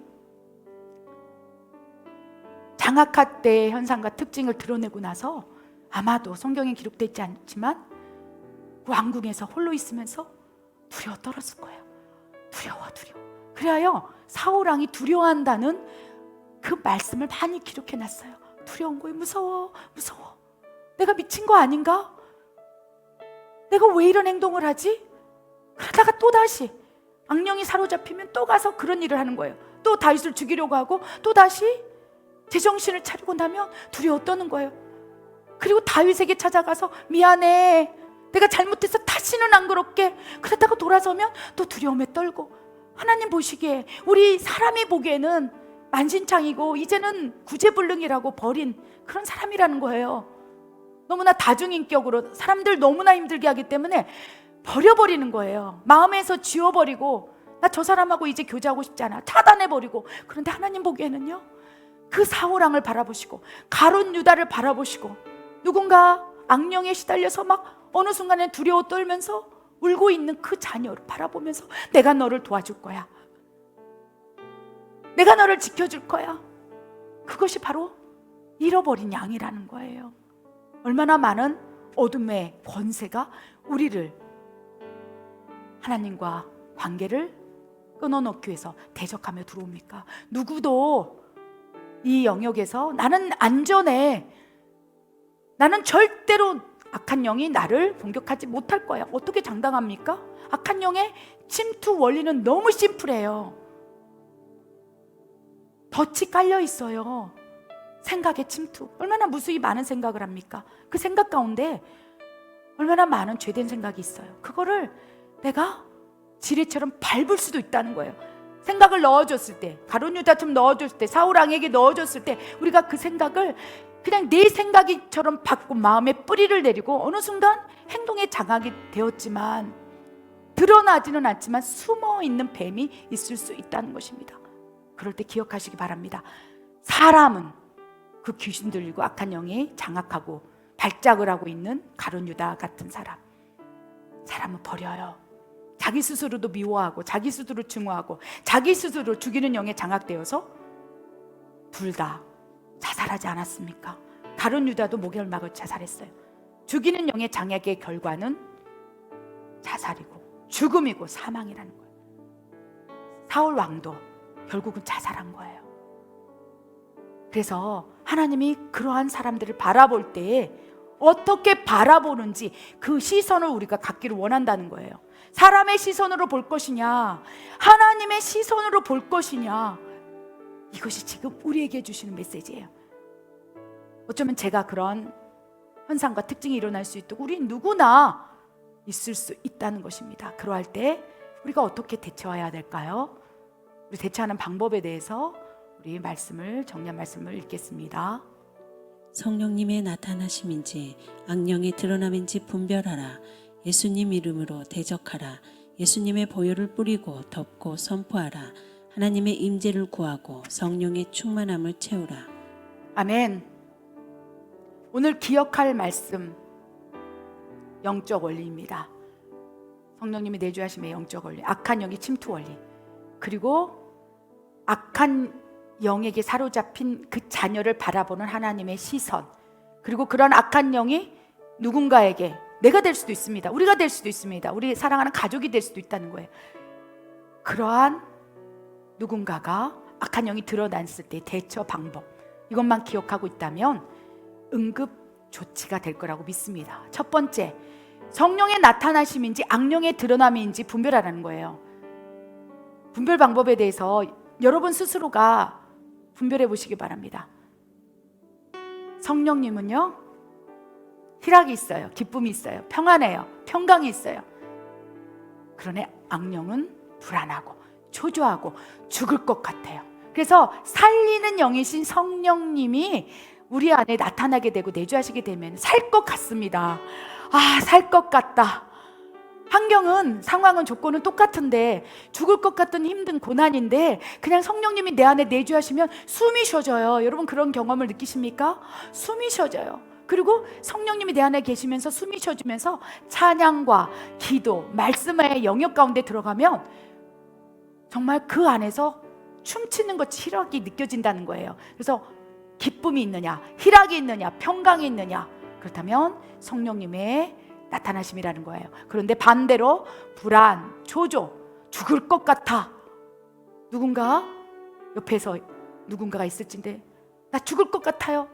Speaker 1: 장악할 때의 현상과 특징을 드러내고 나서 아마도 성경에 기록되어 있지 않지만 왕궁에서 홀로 있으면서 두려워 떨었을 거예요. 두려워. 그래야 사울 왕이 두려워한다는 그 말씀을 많이 기록해놨어요. 두려운 거예요. 무서워. 내가 미친 거 아닌가? 내가 왜 이런 행동을 하지? 그러다가 또다시 악령이 사로잡히면 또 가서 그런 일을 하는 거예요. 또 다윗을 죽이려고 하고 또다시 제정신을 차리고 나면 두려워 떠는 거예요. 그리고 다윗에게 찾아가서 미안해, 내가 잘못해서 다시는 안 그럴게. 그러다가 돌아서면 또 두려움에 떨고. 하나님 보시기에, 우리 사람이 보기에는 만신창이고 이제는 구제불능이라고 버린 그런 사람이라는 거예요. 너무나 다중인격으로 사람들 너무나 힘들게 하기 때문에 버려버리는 거예요. 마음에서 지워버리고, 나 저 사람하고 이제 교제하고 싶지 않아, 차단해버리고. 그런데 하나님 보기에는요 그 사울왕을 바라보시고 가룟 유다를 바라보시고, 누군가 악령에 시달려서 막 어느 순간에 두려워 떨면서 울고 있는 그 자녀를 바라보면서 내가 너를 도와줄 거야, 내가 너를 지켜줄 거야. 그것이 바로 잃어버린 양이라는 거예요. 얼마나 많은 어둠의 권세가 우리를, 하나님과 관계를 끊어놓기 위해서 대적하며 들어옵니까? 누구도 이 영역에서 나는 안전해, 나는 절대로 악한 영이 나를 공격하지 못할 거야, 어떻게 장담합니까? 악한 영의 침투 원리는 너무 심플해요. 덫이 깔려 있어요. 생각의 침투. 얼마나 무수히 많은 생각을 합니까? 그 생각 가운데 얼마나 많은 죄된 생각이 있어요. 그거를 내가 지뢰처럼 밟을 수도 있다는 거예요. 생각을 넣어줬을 때, 가룟 유다처럼 넣어줬을 때, 사울 왕에게 넣어줬을 때 우리가 그 생각을 그냥 내 생각이처럼 받고 마음에 뿌리를 내리고 어느 순간 행동에 장악이 되었지만 드러나지는 않지만 숨어있는 뱀이 있을 수 있다는 것입니다. 그럴 때 기억하시기 바랍니다. 사람은 그 귀신 들리고 악한 영이 장악하고 발작을 하고 있는 가룟 유다 같은 사람은 버려요. 자기 스스로도 미워하고 자기 스스로 증오하고 자기 스스로 죽이는 영에 장악되어서 둘 다 자살하지 않았습니까? 가룟 유다도 목열막을 자살했어요. 죽이는 영의 장악의 결과는 자살이고 죽음이고 사망이라는 거예요. 사울 왕도 결국은 자살한 거예요. 그래서 하나님이 그러한 사람들을 바라볼 때 어떻게 바라보는지 그 시선을 우리가 갖기를 원한다는 거예요. 사람의 시선으로 볼 것이냐, 하나님의 시선으로 볼 것이냐, 이것이 지금 우리에게 주시는 메시지예요. 어쩌면 제가 그런 현상과 특징이 일어날 수 있고 우리 누구나 있을 수 있다는 것입니다. 그러할 때 우리가 어떻게 대처해야 될까요? 우리 대처하는 방법에 대해서 우리 정리한 말씀을 읽겠습니다.
Speaker 2: 성령님의 나타나심인지 악령의 드러남인지 분별하라. 예수님 이름으로 대적하라. 예수님의 보혈을 뿌리고 덮고 선포하라. 하나님의 임재를 구하고 성령의 충만함을 채우라.
Speaker 1: 아멘. 오늘 기억할 말씀, 영적 원리입니다. 성령님이 내주하심의 영적 원리, 악한 영의 침투 원리, 그리고 악한 영에게 사로잡힌 그 자녀를 바라보는 하나님의 시선, 그리고 그런 악한 영이 누군가에게, 내가 될 수도 있습니다, 우리가 될 수도 있습니다, 우리 사랑하는 가족이 될 수도 있다는 거예요. 그러한 누군가가 악한 영이 드러났을 때 대처 방법, 이것만 기억하고 있다면 응급 조치가 될 거라고 믿습니다. 첫 번째, 성령의 나타나심인지 악령의 드러남인지 분별하라는 거예요. 분별 방법에 대해서 여러분 스스로가 분별해 보시기 바랍니다. 성령님은요, 희락이 있어요, 기쁨이 있어요, 평안해요, 평강이 있어요. 그러나 악령은 불안하고 초조하고 죽을 것 같아요. 그래서 살리는 영이신 성령님이 우리 안에 나타나게 되고 내주하시게 되면 살 것 같습니다. 살 것 같다. 환경은, 상황은, 조건은 똑같은데, 죽을 것 같은 힘든 고난인데 그냥 성령님이 내 안에 내주하시면 숨이 쉬어져요. 여러분 그런 경험을 느끼십니까? 숨이 쉬어져요. 그리고 성령님이 내 안에 계시면서 숨이 쉬어지면서 찬양과 기도, 말씀의 영역 가운데 들어가면 정말 그 안에서 춤추는 것, 희락이 느껴진다는 거예요. 그래서 기쁨이 있느냐, 희락이 있느냐, 평강이 있느냐, 그렇다면 성령님의 나타나심이라는 거예요. 그런데 반대로 불안, 초조, 죽을 것 같아, 누군가 옆에서 누군가가 있을진데 나 죽을 것 같아요,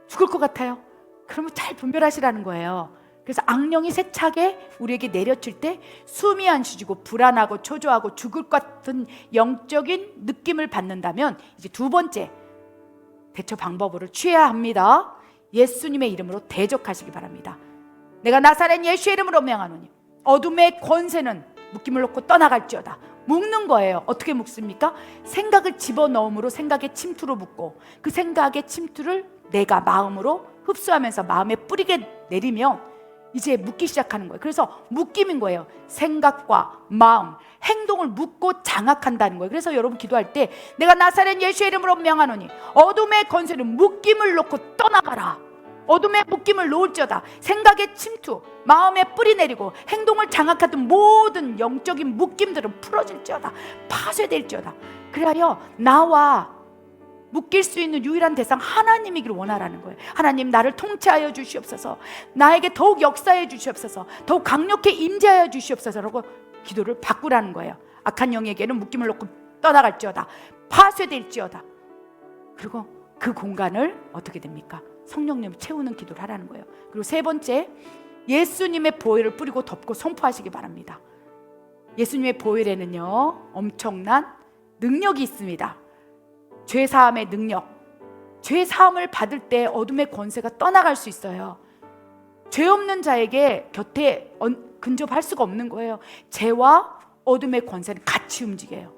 Speaker 1: 죽을 것 같아요, 그러면 잘 분별하시라는 거예요. 그래서 악령이 세차게 우리에게 내려칠 때 숨이 안 쉬지고 불안하고 초조하고 죽을 것 같은 영적인 느낌을 받는다면 이제 두 번째 대처 방법을 취해야 합니다. 예수님의 이름으로 대적하시기 바랍니다. 내가 나사렛 예수의 이름으로 명하노니 어둠의 권세는 묶임을 놓고 떠나갈지어다. 묶는 거예요. 어떻게 묶습니까? 생각을 집어넣음으로 생각의 침투로 묶고 그 생각의 침투를 내가 마음으로 흡수하면서 마음에 뿌리게 내리면 이제 묶기 시작하는 거예요. 그래서 묶임인 거예요. 생각과 마음, 행동을 묶고 장악한다는 거예요. 그래서 여러분 기도할 때 내가 나사렛 예수의 이름으로 명하노니 어둠의 권세는 묶임을 놓고 떠나가라. 어둠의 묶임을 놓을지어다. 생각의 침투, 마음에 뿌리 내리고 행동을 장악하던 모든 영적인 묶임들은 풀어질지어다. 파쇄될지어다. 그래야 나와 묶일 수 있는 유일한 대상 하나님이기를 원하라는 거예요. 하나님 나를 통치하여 주시옵소서, 나에게 더욱 역사해 주시옵소서, 더욱 강력히 임재하여 주시옵소서라고 기도를 바꾸라는 거예요. 악한 영에게는 묶임을 놓고 떠나갈지어다. 파쇄될지어다. 그리고 그 공간을 어떻게 됩니까? 성령님을 채우는 기도를 하라는 거예요. 그리고 세 번째, 예수님의 보혈을 뿌리고 덮고 선포하시기 바랍니다. 예수님의 보혈에는요 엄청난 능력이 있습니다. 죄사함의 능력, 죄사함을 받을 때 어둠의 권세가 떠나갈 수 있어요. 죄 없는 자에게 곁에 근접할 수가 없는 거예요. 죄와 어둠의 권세는 같이 움직여요.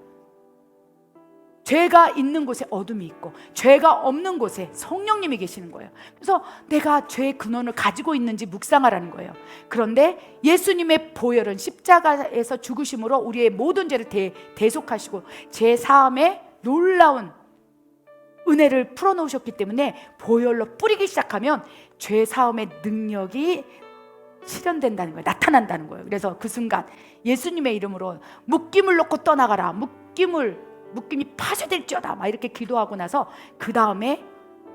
Speaker 1: 죄가 있는 곳에 어둠이 있고 죄가 없는 곳에 성령님이 계시는 거예요. 그래서 내가 죄의 근원을 가지고 있는지 묵상하라는 거예요. 그런데 예수님의 보혈은 십자가에서 죽으심으로 우리의 모든 죄를 대속하시고 죄 사함의 놀라운 은혜를 풀어놓으셨기 때문에 보혈로 뿌리기 시작하면 죄 사함의 능력이 실현된다는 거예요. 나타난다는 거예요. 그래서 그 순간 예수님의 이름으로 묶임을 놓고 떠나가라, 묶임이 파쇄될지어다, 막 이렇게 기도하고 나서 그 다음에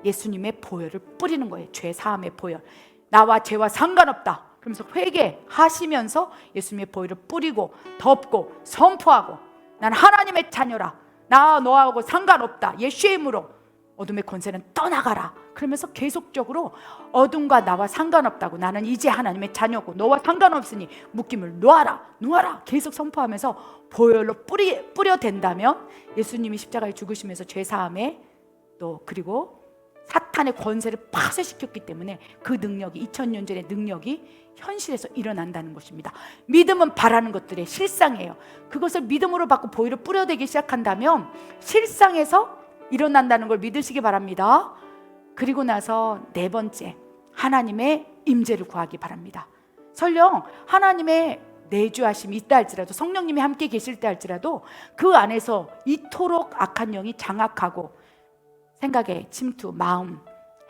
Speaker 1: 예수님의 보혈을 뿌리는 거예요. 죄 사함의 보혈. 나와 죄와 상관없다 그러면서 회개하시면서 예수님의 보혈을 뿌리고 덮고 선포하고, 난 하나님의 자녀라, 나 너하고 상관없다, 예수의 이름으로 어둠의 권세는 떠나가라. 그러면서 계속적으로 어둠과 나와 상관없다고, 나는 이제 하나님의 자녀고 너와 상관없으니 묶임을 놓아라 계속 선포하면서 보혈로 뿌려댄다면 예수님이 십자가에 죽으시면서 죄사함에 또 그리고 사탄의 권세를 파쇄시켰기 때문에 그 능력이 2000년 전의 능력이 현실에서 일어난다는 것입니다. 믿음은 바라는 것들의 실상이에요. 그것을 믿음으로 받고 보혈을 뿌려대기 시작한다면 실상에서 일어난다는 걸 믿으시기 바랍니다. 그리고 나서 네 번째, 하나님의 임재를 구하기 바랍니다. 설령 하나님의 내주하심이 있다 할지라도, 성령님이 함께 계실 때 할지라도 그 안에서 이토록 악한 영이 장악하고 생각의 침투, 마음,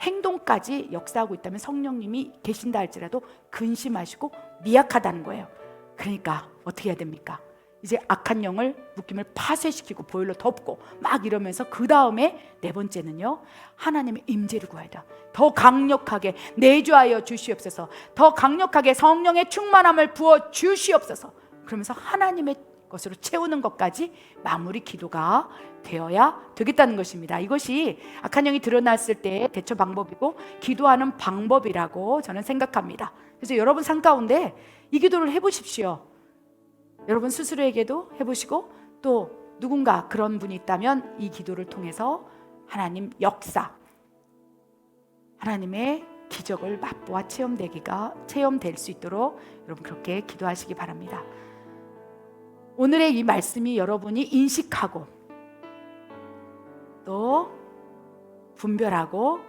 Speaker 1: 행동까지 역사하고 있다면 성령님이 계신다 할지라도 근심하시고 미약하다는 거예요. 그러니까 어떻게 해야 됩니까? 이제 악한 영을, 묶임을 파쇄시키고 보혈로 덮고 막 이러면서 그 다음에 네 번째는요, 하나님의 임재를 구해야 돼요. 더 강력하게 내주하여 주시옵소서, 더 강력하게 성령의 충만함을 부어 주시옵소서. 그러면서 하나님의 것으로 채우는 것까지 마무리 기도가 되어야 되겠다는 것입니다. 이것이 악한 영이 드러났을 때의 대처 방법이고 기도하는 방법이라고 저는 생각합니다. 그래서 여러분 삶 가운데 이 기도를 해보십시오. 여러분 스스로에게도 해보시고, 또 누군가 그런 분이 있다면 이 기도를 통해서 하나님 역사, 하나님의 기적을 맛보아 체험될 수 있도록 여러분 그렇게 기도하시기 바랍니다. 오늘의 이 말씀이 여러분이 인식하고 또 분별하고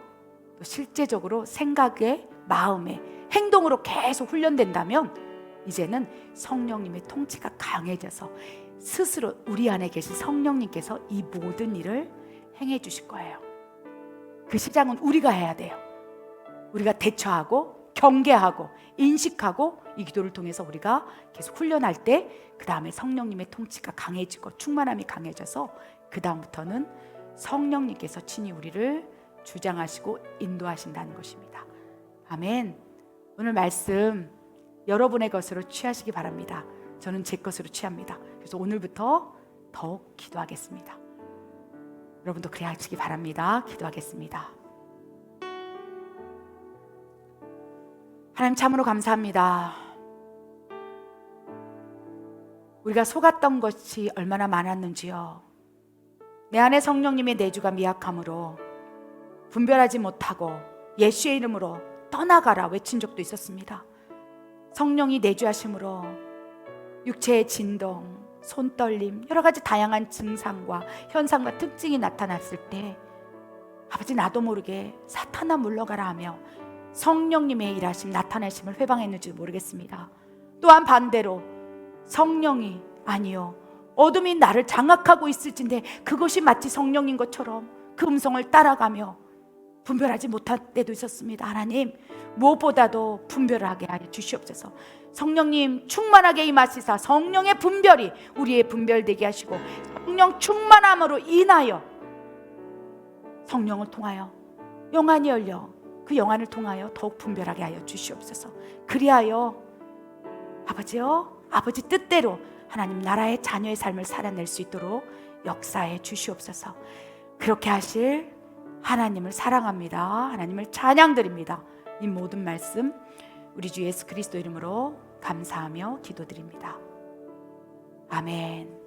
Speaker 1: 또 실제적으로 생각에, 마음에, 행동으로 계속 훈련된다면 이제는 성령님의 통치가 강해져서 스스로 우리 안에 계신 성령님께서 이 모든 일을 행해 주실 거예요. 그 시작은 우리가 해야 돼요. 우리가 대처하고 경계하고 인식하고 이 기도를 통해서 우리가 계속 훈련할 때 그 다음에 성령님의 통치가 강해지고 충만함이 강해져서 그 다음부터는 성령님께서 친히 우리를 주장하시고 인도하신다는 것입니다. 아멘. 오늘 말씀 여러분의 것으로 취하시기 바랍니다. 저는 제 것으로 취합니다. 그래서 오늘부터 더욱 기도하겠습니다. 여러분도 그래 하시기 바랍니다. 기도하겠습니다. 하나님 참으로 감사합니다. 우리가 속았던 것이 얼마나 많았는지요. 내 안에 성령님의 내주가 미약함으로 분별하지 못하고 예수의 이름으로 떠나가라 외친 적도 있었습니다. 성령이 내주하심으로 육체의 진동, 손떨림, 여러 가지 다양한 증상과 현상과 특징이 나타났을 때 아버지 나도 모르게 사탄아 물러가라 하며 성령님의 일하심, 나타내심을 회방했는지 모르겠습니다. 또한 반대로 성령이 아니요 어둠이 나를 장악하고 있을진데 그것이 마치 성령인 것처럼 그 음성을 따라가며 분별하지 못할 때도 있었습니다. 하나님 무엇보다도 분별하게 하여 주시옵소서. 성령님 충만하게 임하시사 성령의 분별이 우리의 분별되게 하시고 성령 충만함으로 인하여 성령을 통하여 영안이 열려 그 영안을 통하여 더욱 분별하게 하여 주시옵소서. 그리하여 아버지요, 아버지 뜻대로 하나님 나라의 자녀의 삶을 살아낼 수 있도록 역사해 주시옵소서. 그렇게 하실 하나님을 사랑합니다. 하나님을 찬양드립니다. 이 모든 말씀 우리 주 예수 그리스도 이름으로 감사하며 기도드립니다. 아멘.